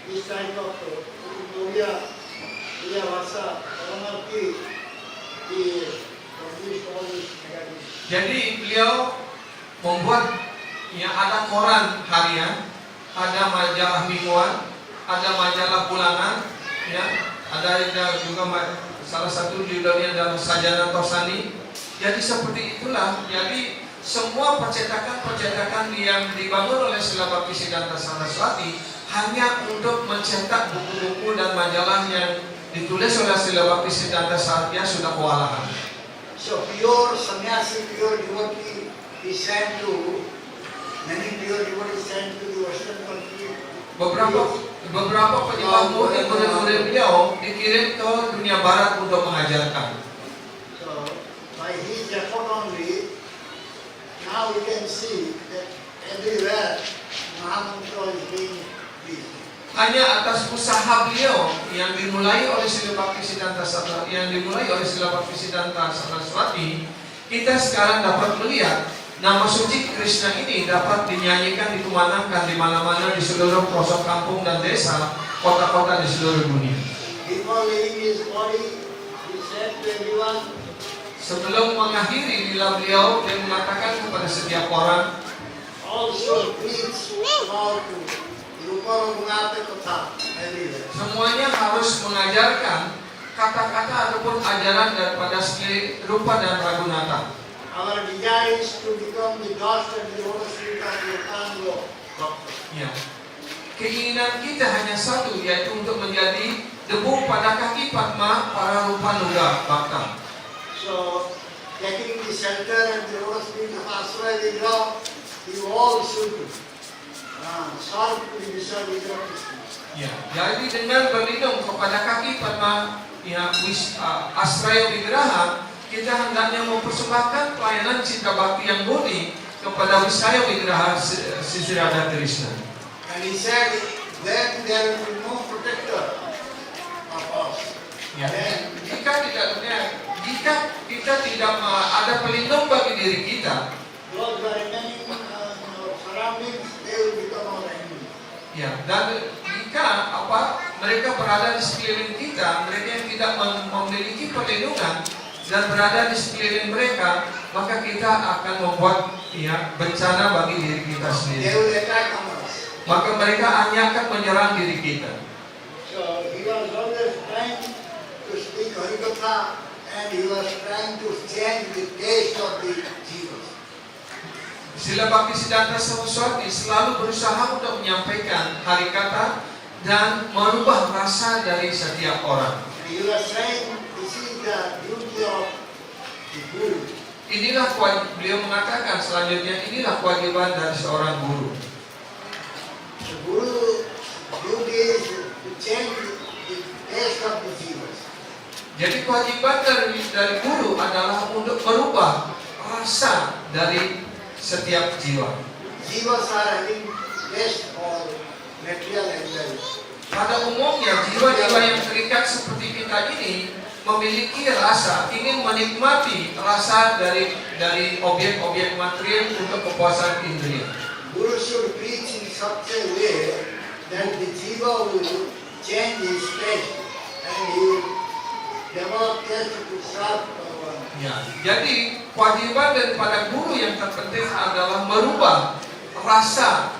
[SPEAKER 2] this type of Gaudiya, Gaudiya Bhasa, Paramarthi, he published all these magazines.
[SPEAKER 3] Jadi beliau membuat ada koran harian, ada majalah mingguan, ada majalah bulanan, ada juga salah satu judulnya adalah Sajana Tosani. Jadi seperti itulah. Jadi semua percetakan yang dibangun oleh Srila Bhaktisiddhanta Saraswati hanya untuk mencetak buku-buku dan majalah yang ditulis oleh Srila Bhaktisiddhanta Saraswati sudah kewalahan.
[SPEAKER 2] So pure sannyasi, pure devotee is sent to many pure devotees sent to the Western country.
[SPEAKER 3] Beberapa penyembah murid beliau dikirim ke dunia barat untuk mengajarkan.
[SPEAKER 2] So by his effort only, now we can see that everywhere Mahamantra is being preached.
[SPEAKER 3] Hanya atas usaha beliau yang dimulai oleh Srila Bhaktisiddhanta Saraswati, kita sekarang dapat melihat nama suci Krishna ini dapat dinyanyikan, dikumandangkan di mana-mana di seluruh pelosok kampung dan desa, kota-kota di seluruh dunia.
[SPEAKER 2] Before leaving his body, he said to everyone,
[SPEAKER 3] Sebelum mengakhiri lila beliau, dia mengatakan kepada setiap orang,
[SPEAKER 2] also preach about Rupa Raghunatha Katha everywhere.
[SPEAKER 3] semuanya harus mengajarkan kata-kata ataupun ajaran daripada Sri Rupa dan Raghunatha.
[SPEAKER 2] Our desire is to become the dust and the water street of the Tango.
[SPEAKER 3] Ya. Keinginan kita hanya satu, yaitu untuk menjadi debu pada kaki Padma para Rupanuga Bhakta.
[SPEAKER 2] So, taking the shelter and the lotus feet of Aswaya Vigraha, you all should serve the Vishal Vigraha Krishna.
[SPEAKER 3] Ya, jadi dengan berlindung kepada kaki Padma Asraya Vigraha, kita hendaknya mempersembahkan pelayanan cinta bakti yang murni kepada Wisaya Vigraha Sri Radha Krishna.
[SPEAKER 2] And he said, then there will be no protector of us.
[SPEAKER 3] Ya,
[SPEAKER 2] Then
[SPEAKER 3] jika kita tidak ada pelindung bagi diri kita,
[SPEAKER 2] those who are remaining in our surroundings, they will become our enemy.
[SPEAKER 3] ya, dan jika mereka berada di sekeliling kita, mereka yang tidak memiliki perlindungan dan berada di sekeliling mereka, maka kita akan membuat bencana bagi diri kita
[SPEAKER 2] They
[SPEAKER 3] sendiri.
[SPEAKER 2] will attack us.
[SPEAKER 3] Maka mereka hanya akan menyerang diri kita.
[SPEAKER 2] So he was always trying to speak Harikatha, and he was trying to change the taste of the jivas.
[SPEAKER 3] Srila Bhaktisiddhanta Saraswati selalu berusaha untuk menyampaikan harikata dan merubah rasa dari setiap orang.
[SPEAKER 2] And he was saying, this is the duty of the guru.
[SPEAKER 3] Inilah beliau mengatakan selanjutnya, inilah kewajiban dari seorang guru.
[SPEAKER 2] The guru duty is to change the taste of the jivas.
[SPEAKER 3] Jadi kewajiban dari guru adalah untuk merubah rasa dari setiap jiwa.
[SPEAKER 2] Jivas are having taste for material as well.
[SPEAKER 3] Pada umumnya jiwa-jiwa yang terikat seperti kita ini memiliki rasa, ingin menikmati rasa dari objek-objek material untuk kepuasan indria.
[SPEAKER 2] Guru should preach in such a way that the jiva will change his taste and he will develop taste to serve Bhagavan.
[SPEAKER 3] Ya, jadi kewajiban daripada guru yang terpenting adalah merubah rasa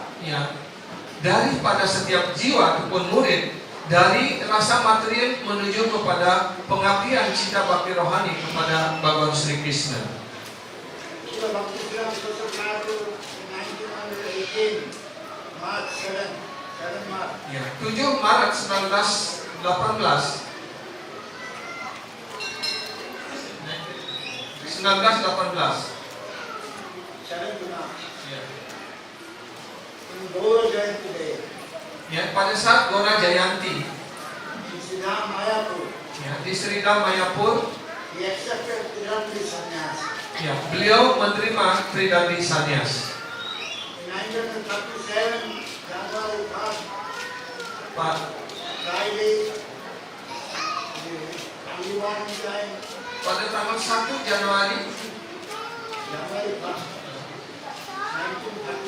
[SPEAKER 3] daripada setiap jiwa ataupun murid dari rasa material menuju kepada pengabdian cinta bakti rohani kepada Bhagavan Sri Krishna.
[SPEAKER 2] Srila Bhaktisiddhanta Saraswati in 1918, March 7 March.
[SPEAKER 3] Ya, 7 Maret 1918.
[SPEAKER 2] 7 March.
[SPEAKER 3] Ya.
[SPEAKER 2] In Gaura Jayanti Day,
[SPEAKER 3] Ya, pada saat Gora Jayanti,
[SPEAKER 2] in Siddham Mayapur,
[SPEAKER 3] di Sridham Mayapur,
[SPEAKER 2] he accepted Tirandri Sannyas.
[SPEAKER 3] ya, beliau menerima Tridandi Sannyas.
[SPEAKER 2] In 1937, January 1st,
[SPEAKER 3] Pak,
[SPEAKER 2] Friday, the early morning time,
[SPEAKER 3] pada tanggal 1 Januari
[SPEAKER 2] January 1st,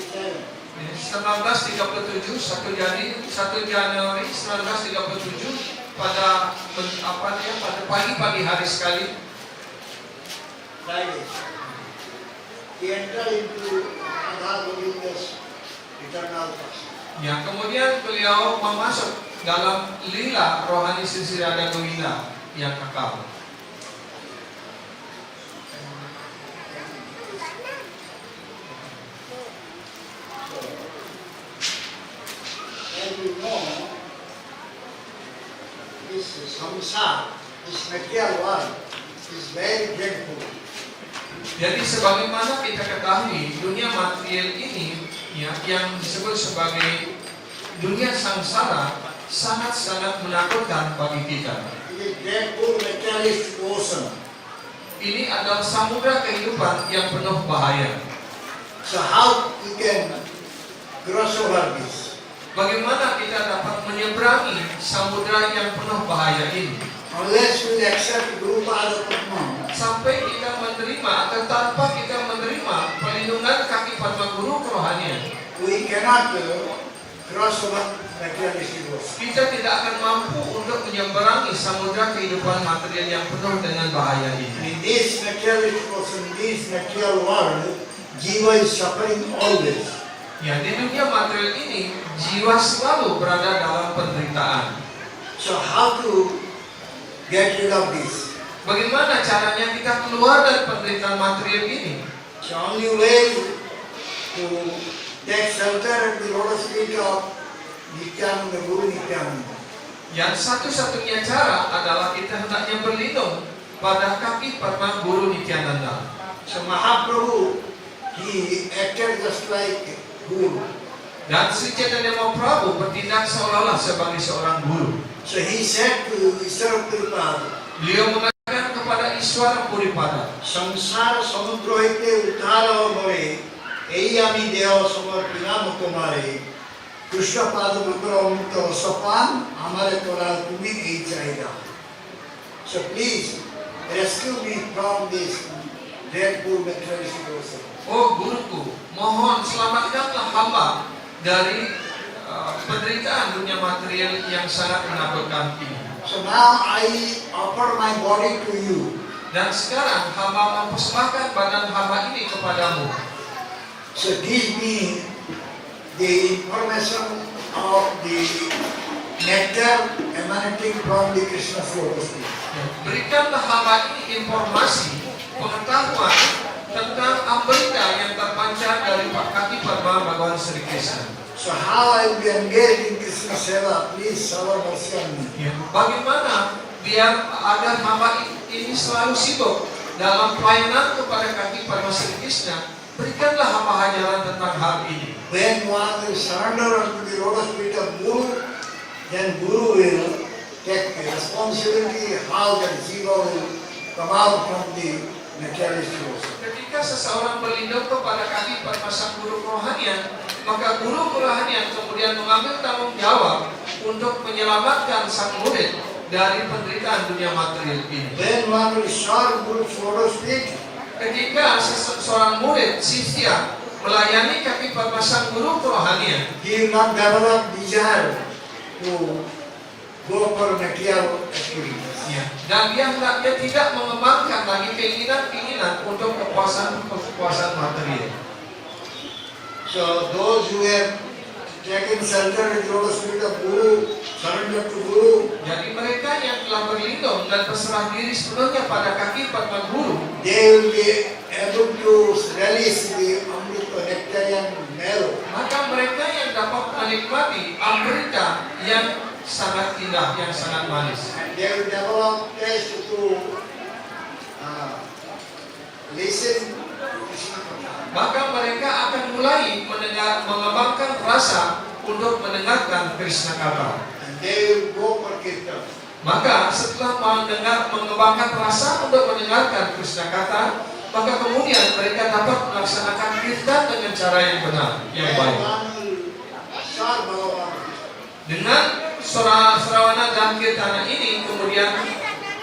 [SPEAKER 2] 1937,
[SPEAKER 3] 1937, 1 Januari 1937 pada pagi-pagi hari sekali,
[SPEAKER 2] Friday, he entered into Radha Govinda's eternal passion.
[SPEAKER 3] ya, kemudian beliau masuk dalam lila rohani Sri Radha Govinda yang kekal.
[SPEAKER 2] As we know, this samsara, this material world, is very dreadful.
[SPEAKER 3] Jadi sebagaimana kita ketahui, dunia material ini yang disebut sebagai dunia samsara sangat-sangat menakutkan bagi kita.
[SPEAKER 2] It is dreadful materialist ocean.
[SPEAKER 3] Ini adalah samudra kehidupan yang penuh bahaya.
[SPEAKER 2] So how we can cross over this?
[SPEAKER 3] Bagaimana kita dapat menyeberangi samudra yang penuh bahaya ini?
[SPEAKER 2] Unless we accept Guru Pada Padma,
[SPEAKER 3] Sampai kita menerima atau tanpa kita menerima perlindungan kaki Padma Guru kerohanian,
[SPEAKER 2] we cannot cross over materialistic ocean.
[SPEAKER 3] kita tidak akan mampu untuk menyeberangi samudra kehidupan material yang penuh dengan bahaya ini.
[SPEAKER 2] In this materialistic ocean, in this material world, jiva is suffering always.
[SPEAKER 3] Ya, di dunia material ini jiwa selalu berada dalam penderitaan.
[SPEAKER 2] So how to get rid of this?
[SPEAKER 3] Bagaimana caranya kita keluar dari penderitaan material ini?
[SPEAKER 2] The only way to take shelter at the lotus feet of Nityananda, Guru Nityananda.
[SPEAKER 3] Yang satu-satunya cara adalah kita hendaknya berlindung pada kaki Padma Guru Nityananda.
[SPEAKER 2] So Mahaprabhu, he acted just like Guru.
[SPEAKER 3] Dan Sri Chaitanya Mahaprabhu bertindak seolah-olah sebagai seorang guru.
[SPEAKER 2] So he said to Ishvara Puripada,
[SPEAKER 3] Beliau mengatakan kepada Iswara Puripada,
[SPEAKER 2] संसार समुद्र হইতে উদ্ধার হবে এই আমি দেহ সমর্পিলাম তোমারে কৃষ্ণ পাদ মুকুর অমৃত সপান আমারে তোরা তুমি এই চাহিদা so please rescue me from this dreadful materialistic worship.
[SPEAKER 3] Oh guruku, mohon selamatkanlah hamba dari penderitaan dunia material yang sangat menakutkan ini.
[SPEAKER 2] So now I offer my body to you.
[SPEAKER 3] Dan sekarang hamba mempersembahkan badan hamba ini kepadamu.
[SPEAKER 2] So give me the information of the nectar emanating from the Krishna's lotus feet.
[SPEAKER 3] Berikanlah hamba ini informasi, pengetahuan tentang amrita yang terpancar dari kaki Padma Bhagawan Sri Krishna.
[SPEAKER 2] So how I will be engaged in Krishna Seva, please shower mercy on me.
[SPEAKER 3] Bagaimana biar agar hamba ini selalu sibuk dalam pelayanan kepada kaki Padma Sri Krishna, berikanlah hamba ajaran tentang hal ini.
[SPEAKER 2] When one will surrender unto the lotus feet of Guru, then Guru will take the responsibility how that jiva will come out from the materialistic world.
[SPEAKER 3] Ketika seseorang berlindung kepada kaki Padma Sang Guru Kerohanian, maka Guru Kerohanian kemudian mengambil tanggung jawab untuk menyelamatkan sang murid dari penderitaan dunia material ini.
[SPEAKER 2] When one will shower Guru's lotus feet,
[SPEAKER 3] Ketika seorang murid sisya melayani kaki Padma Sang Guru Kerohanian,
[SPEAKER 2] he will not develop desire to go for material activities.
[SPEAKER 3] dan dia hendaknya tidak mengembangkan lagi keinginan-keinginan untuk kepuasan material.
[SPEAKER 2] So those who have taken shelter in the lotus feet of Guru, surrender to Guru,
[SPEAKER 3] Jadi mereka yang telah berlindung dan berserah diri sepenuhnya pada kaki Padma Guru,
[SPEAKER 2] they will be able to relish the Amrita nectarian marrow.
[SPEAKER 3] maka mereka yang dapat menikmati amrita yang sangat indah, yang sangat manis.
[SPEAKER 2] They will develop taste to listen Krishna Katha.
[SPEAKER 3] Maka mereka akan mulai mengembangkan rasa untuk mendengarkan Krishna Kata.
[SPEAKER 2] And they will go for kirtan.
[SPEAKER 3] Maka setelah mengembangkan rasa untuk mendengarkan Krishna Kata, maka kemudian mereka dapat melaksanakan kirtan dengan cara yang benar, yang
[SPEAKER 2] And
[SPEAKER 3] baik.
[SPEAKER 2] one will serve Bhagavan.
[SPEAKER 3] Dengan surawana dan kirtana ini, kemudian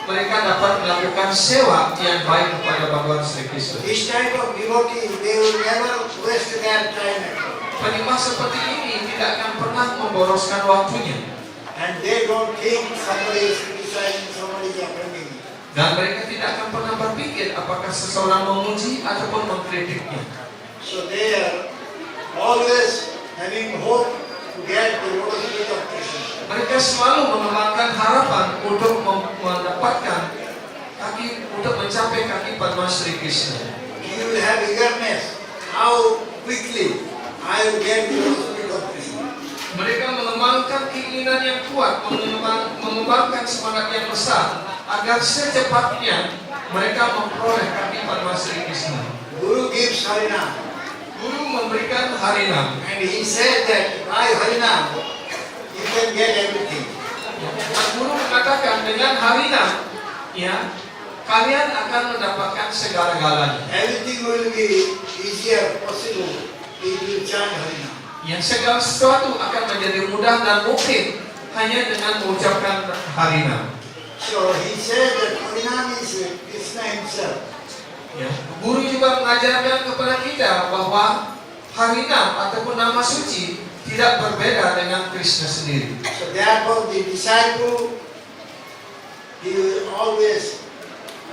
[SPEAKER 3] mereka dapat melakukan sewa yang baik kepada Bhagawan Sri Krishna.
[SPEAKER 2] This type of devotee, they will never waste their time at all.
[SPEAKER 3] Penyembah seperti ini tidak akan pernah memboroskan waktunya.
[SPEAKER 2] And they don't think somebody is criticizing, somebody is offending.
[SPEAKER 3] Dan mereka tidak akan pernah berpikir apakah seseorang memuji ataupun mengkritiknya.
[SPEAKER 2] So they are always having hope to get the lotus feet of Krishna.
[SPEAKER 3] Mereka selalu mengembangkan harapan untuk mendapatkan kaki, untuk mencapai kaki Padma Sri Krishna.
[SPEAKER 2] You will have eagerness. How quickly I will get the lotus feet of Krishna.
[SPEAKER 3] Mereka mengembangkan keinginan yang kuat, mengembangkan semangat yang besar agar secepatnya mereka memperoleh kaki Padma Sri Krishna.
[SPEAKER 2] Guru gives Harinam,
[SPEAKER 3] Guru memberikan harinam.
[SPEAKER 2] and he said that by Harinam you can get everything.
[SPEAKER 3] Dan Guru mengatakan dengan harinam, ya, kalian akan mendapatkan segala-galanya.
[SPEAKER 2] Everything will be easier possible if you chant Harinam.
[SPEAKER 3] Yang segala sesuatu akan menjadi mudah dan mungkin hanya dengan mengucapkan harinam.
[SPEAKER 2] So he said that Harinam is Krishna himself.
[SPEAKER 3] Ya. Guru juga mengajarkan kepada kita bahwa harinam ataupun nama suci tidak berbeda dengan Krishna sendiri.
[SPEAKER 2] So therefore the disciple, he will always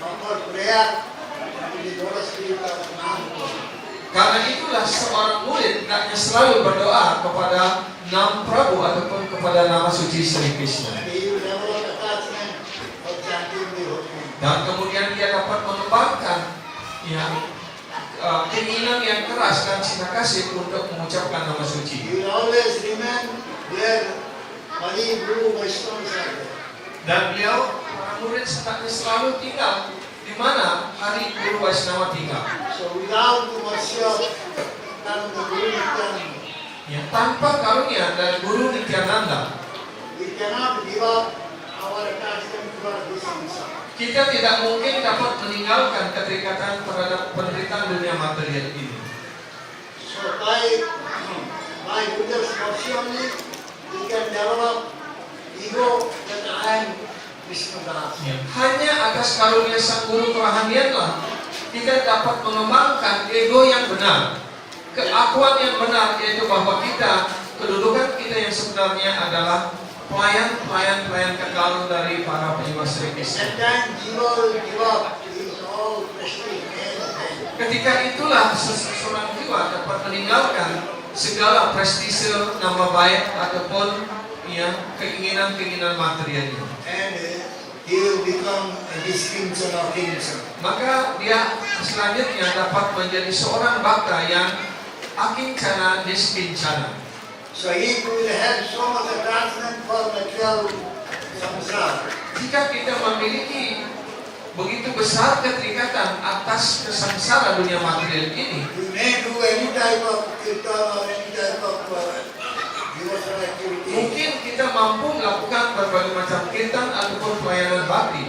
[SPEAKER 2] offer prayer to the lotus feet of Namaprabhu.
[SPEAKER 3] Karena itulah seorang murid hendaknya selalu berdoa kepada Nam Prabu ataupun kepada nama suci Sri Krishna.
[SPEAKER 2] And he will develop attachment for chanting the holy name.
[SPEAKER 3] Dan kemudian dia dapat mengembangkan keinginan yang keras dan cinta kasih untuk mengucapkan nama suci.
[SPEAKER 2] He will always remain where Mari Guru Vaishnava Saga.
[SPEAKER 3] Dan beliau, para murid hendaknya selalu tinggal di mana hari Guru Vaishnava tinggal.
[SPEAKER 2] So without the mercy of the Guru Nityananda,
[SPEAKER 3] Ya, tanpa karunia dari Guru Nityananda,
[SPEAKER 2] we cannot give up our attachment toward this samsara.
[SPEAKER 3] kita tidak mungkin dapat meninggalkan keterikatan terhadap penderitaan dunia material ini.
[SPEAKER 2] So by Buddha's mercy only, we can develop ego that I am Krishna Das.
[SPEAKER 3] Ya, hanya atas karunia Sang Guru kerohanianlah kita dapat mengembangkan ego yang benar, keakuan yang benar, yaitu bahwa kita, kedudukan kita yang sebenarnya adalah pelayan kekal dari para penyembah Sri Krishna.
[SPEAKER 2] That time Jiva will give up his all prestige and
[SPEAKER 3] Ketika itulah seseorang jiwa dapat meninggalkan segala prestise, nama baik ataupun ya keinginan materialnya.
[SPEAKER 2] he will become a distinction of himself.
[SPEAKER 3] Maka dia selanjutnya dapat menjadi seorang bhakta yang akincana niskincana.
[SPEAKER 2] So he will have so much attachment for material samsara.
[SPEAKER 3] Jika kita memiliki begitu besar keterikatan atas kesengsara dunia material ini,
[SPEAKER 2] You may do any type of kirtan or any type of devotional activity.
[SPEAKER 3] mungkin kita mampu melakukan berbagai macam kirtan ataupun pelayanan bakti,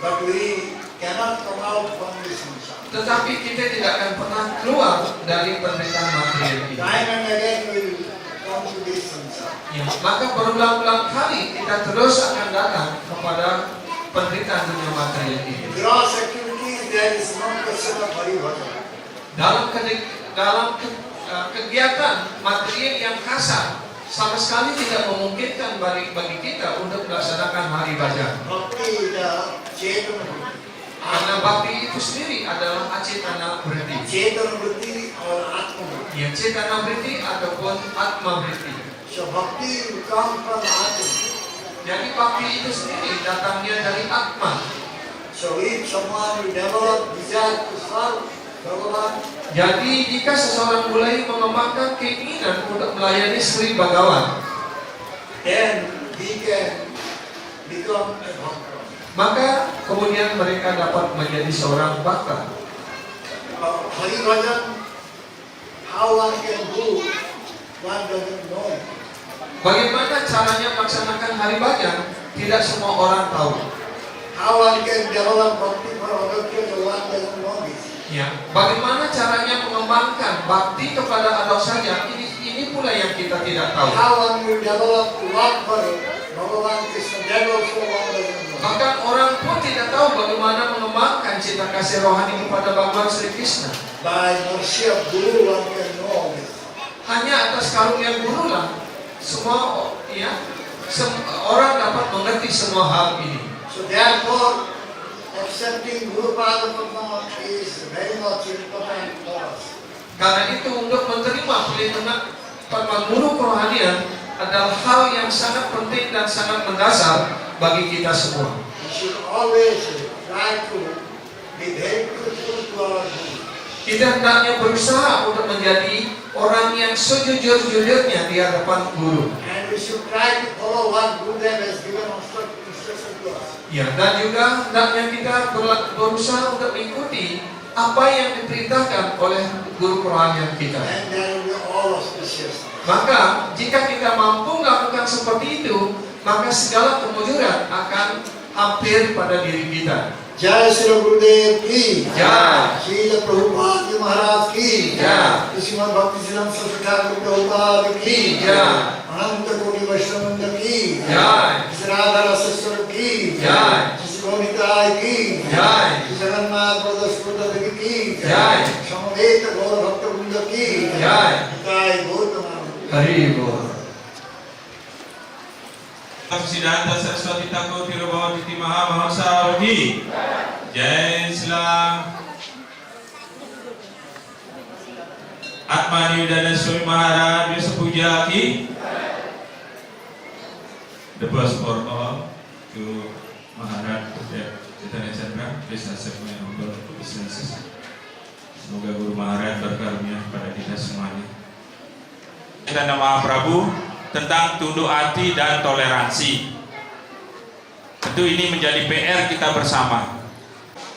[SPEAKER 2] But we cannot come out from this samsara.
[SPEAKER 3] tetapi kita tidak akan pernah keluar dari penderitaan material ini.
[SPEAKER 2] Time and again we will come to this samsara.
[SPEAKER 3] Ya, maka berulang-ulang kali kita terus akan datang kepada penderitaan dunia material ini.
[SPEAKER 2] Gross activities, there is no question of Hari Bhajan.
[SPEAKER 3] Dalam kegiatan material yang kasar sama sekali tidak memungkinkan bagi kita untuk melaksanakan hari bhajan.
[SPEAKER 2] Bhakti is the Chetana.
[SPEAKER 3] Karena bakti itu sendiri adalah acetana vritti.
[SPEAKER 2] Chetana Vritti or Atma.
[SPEAKER 3] Ya, cetana vritti ataupun atma vritti.
[SPEAKER 2] So Bhakti will come from Atma.
[SPEAKER 3] Jadi bakti itu sendiri datangnya dari atma.
[SPEAKER 2] So if someone will develop desire to serve Bhagavan,
[SPEAKER 3] Jadi jika seseorang mulai mengembangkan keinginan untuk melayani Sri Bhagawan,
[SPEAKER 2] then he can become a Bhakta.
[SPEAKER 3] maka kemudian mereka dapat menjadi seorang bhakta.
[SPEAKER 2] Hari Bhajan, how one can do, one doesn't know.
[SPEAKER 3] Bagaimana caranya melaksanakan hari bhajan? Tidak semua orang tahu.
[SPEAKER 2] How one can develop bhakti for other people, one doesn't know this.
[SPEAKER 3] Ya, bagaimana caranya mengembangkan bakti kepada Allah saja? Ini pula yang kita tidak tahu.
[SPEAKER 2] How one will develop love for Bhagavan Krishna, that also one doesn't know.
[SPEAKER 3] Bahkan orang pun tidak tahu bagaimana mengembangkan cinta kasih rohani kepada Bhagavan Sri Krishna.
[SPEAKER 2] By mercy of Guru, one can know this.
[SPEAKER 3] Hanya atas karunia guru lah semua orang dapat mengerti semua hal ini.
[SPEAKER 2] So therefore, accepting Guru Pada Padma is very much important for us.
[SPEAKER 3] Karena itu untuk menerima pelindungan Padma Guru kerohanian adalah hal yang sangat penting dan sangat mendasar bagi kita semua.
[SPEAKER 2] We should always try to be very truthful to our Guru.
[SPEAKER 3] Kita hendaknya berusaha untuk menjadi orang yang sejujur-jujurnya di hadapan guru.
[SPEAKER 2] And we should try to follow what Gurudev has given instruction to us.
[SPEAKER 3] Ya, dan juga hendaknya kita berusaha untuk mengikuti apa yang diperintahkan oleh guru kerohanian kita.
[SPEAKER 2] And there will be all auspicious.
[SPEAKER 3] Maka jika kita mampu melakukan seperti itu, maka segala kemujuran akan hampir pada diri kita.
[SPEAKER 2] Jai Sri Gurudev ki
[SPEAKER 3] Jai.
[SPEAKER 2] Srila Prabhupada Maharaj ki
[SPEAKER 3] Jai.
[SPEAKER 2] Srimad Bhakti Siddhanta Saraswati Thakur Prabhupada ki
[SPEAKER 3] Jai.
[SPEAKER 2] Ananta Koti Vaishnavanda ki
[SPEAKER 3] Jai.
[SPEAKER 2] Sri Radha Raseswara ki
[SPEAKER 3] Jai.
[SPEAKER 2] Sri Gaunitai ki
[SPEAKER 3] Jai.
[SPEAKER 2] Sri Jagannath Pradasputa Devi ki
[SPEAKER 3] Jai.
[SPEAKER 2] Samaveta Gaura Bhakta Vrinda ki
[SPEAKER 3] Jai.
[SPEAKER 2] Jai Gautama.
[SPEAKER 3] Hari Bol.
[SPEAKER 4] Siddhanta Saraswati Thakur Tirobhavati Mahamahasa ki Jai Sila Atma Niyudana Swami Maharaj Bisa Puja ki. The best for all to Maharaj Chaitanya Chandra. Please accept my humble obeisances. Semoga Guru Maharaj berkarunia pada kita semuanya. Kita nama Prabu tentang tunduk hati dan toleransi. Tentu ini menjadi PR kita bersama.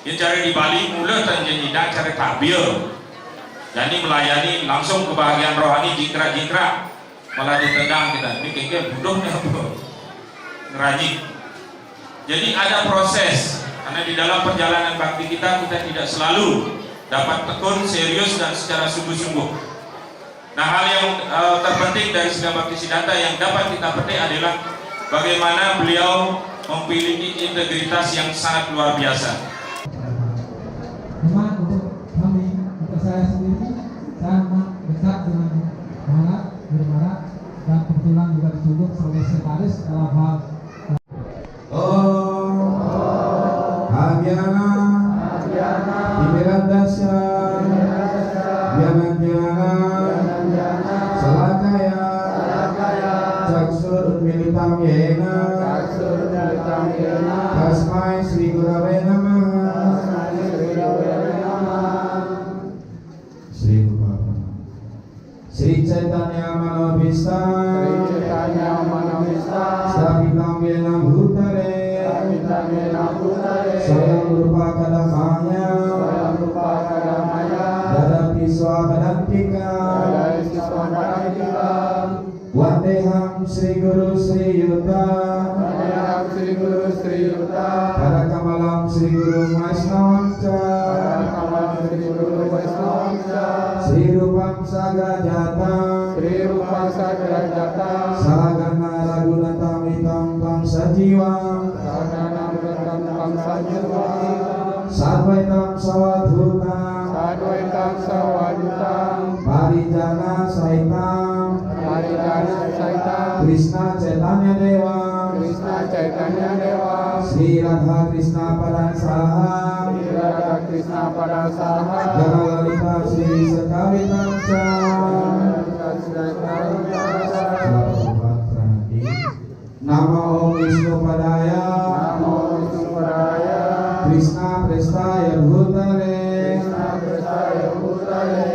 [SPEAKER 4] Yang cari di Bali mula tanjenidak cari takbir. Jadi melayani langsung kebahagiaan rohani jingkrak-jingkrak, malah ditendang kita. Ini kayaknya bodohnya ngerajik. Jadi ada proses, karena di dalam perjalanan bakti kita tidak selalu dapat tekun, serius dan secara sungguh-sungguh. Nah, hal yang terpenting dari Sidang Bakti Siddhanta yang dapat kita petik adalah bagaimana beliau memiliki integritas yang sangat luar biasa.
[SPEAKER 5] Cuma untuk kami, untuk saya sendiri, saya memang dekat dengan Maharat, Guru Maharat, dan kebetulan juga ditunjuk sebagai sekretaris dalam hal
[SPEAKER 6] Agyana Timirandasya Gyananjana Salakaya Caksur Militam Yena Tasmai Sri Gurave Namaha Sri Gurave Sri Chaitanya Manobhista Stapitam Yena Bhutare Sayang berupa kadamaya Dadapi swakanantika Wandeham Sri Guru Sri Yuta Pada kamalam Sri Guru Vaisnavamca Sri Rupam Sagajata Sagana Raghunatha Mitam Tam Sajiwam Sadvaitam Sawadhutam Parijana Saitam Krishna Chaitanya Dewa Sri Radha Krishna Padansaha Jana Lalita Sri Sekalitam Nama Om Vishnu Padaya Krishna Prestaya Bhutale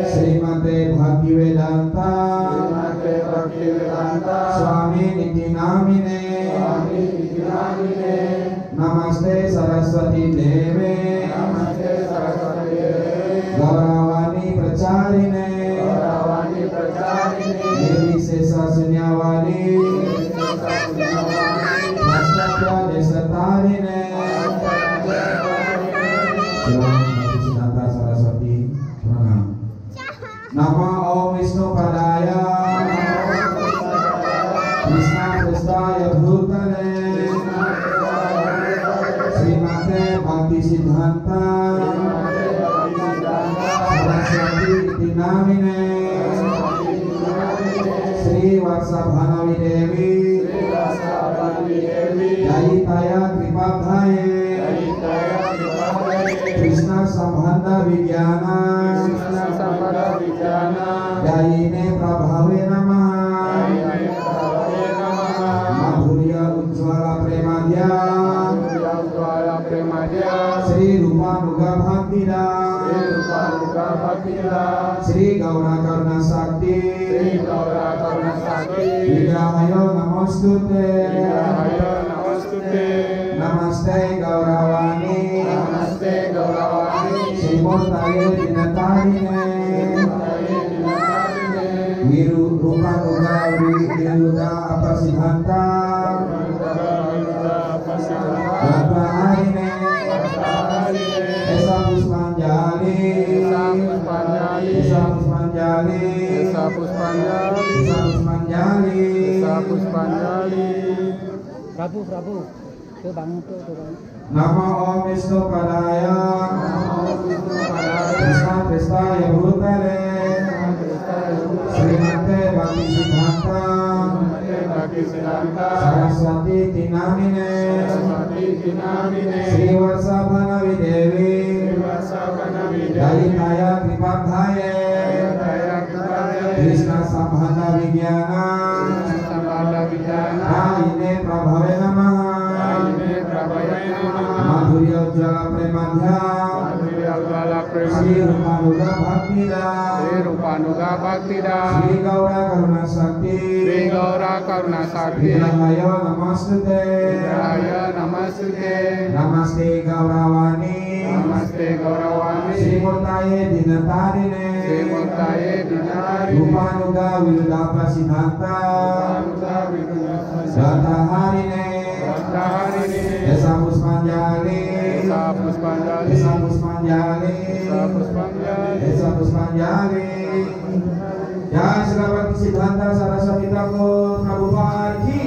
[SPEAKER 6] Srimate Bhaktivedanta Swami Niti Namine Namaste Saraswati Deve Gauravani Pracharine Devi Sesa Sunyavani Prasatya Desatarine Bakti Siddhanta Saraswati Pranam. Nama Om Vishnu Padaya Krishna Prestaya Bhutale Srimate Bakti Siddhanta Saraswati Iti Namine Sri Vatsabhanavi Devi Jayitaya Kripabhaye Krishna Sambhanda Vijnana Jayine Prabhave Namaha Madhurya Ujjwala Premadya Sri Rupanuga Bhaktida Sri Gaura Karna Sakti Vigrahayo Namostute Namaste Gauravani Srimurtaye Dinatarine Wiru Rupanuga Wiruda Apasiddhanta Vatvaharine Esa Puspanjali Esa Puspanjali
[SPEAKER 5] Prabu, itu bangun tuh bangun.
[SPEAKER 6] Nama Om Vishnu Padaya Krishna Prestaya Bhutale Srimate Bhakti Siddhanta Saraswati Tinamine Sri Vatsabhanavi Devi Jayitaya Kripabhaye Krishna Sambhanda Vijnana Jayine Prabhave Namaha Madhurya Ujjwala Premadya
[SPEAKER 1] Sri Audala
[SPEAKER 6] Sri
[SPEAKER 1] Premadya
[SPEAKER 6] Rupanuga Bhaktida
[SPEAKER 1] Sri Rupanuga Bhaktida
[SPEAKER 6] Sri Gaura Karuna Sakti
[SPEAKER 1] Sri Gaura Karuna Sakti
[SPEAKER 6] Vigrahaya Namastute
[SPEAKER 1] Vigrahaya Namastute
[SPEAKER 6] Namaste Gauravani
[SPEAKER 1] Namaste Gauravani
[SPEAKER 6] Sri Murtaye Dinatarine
[SPEAKER 1] Sri Murtaye Dinari
[SPEAKER 6] Rupanuga Viruddha Prasidhanta
[SPEAKER 1] Rupanuga Viruddha
[SPEAKER 6] Dataharine
[SPEAKER 1] Dataharini
[SPEAKER 6] Desa Puspanjali
[SPEAKER 1] Desa Puspanjali
[SPEAKER 6] Desa Puspanjali
[SPEAKER 1] Desa Puspanjali
[SPEAKER 6] Desa Puspanjali Jai Sri Siddhanta Saraswati Thakur Prabhupada Ki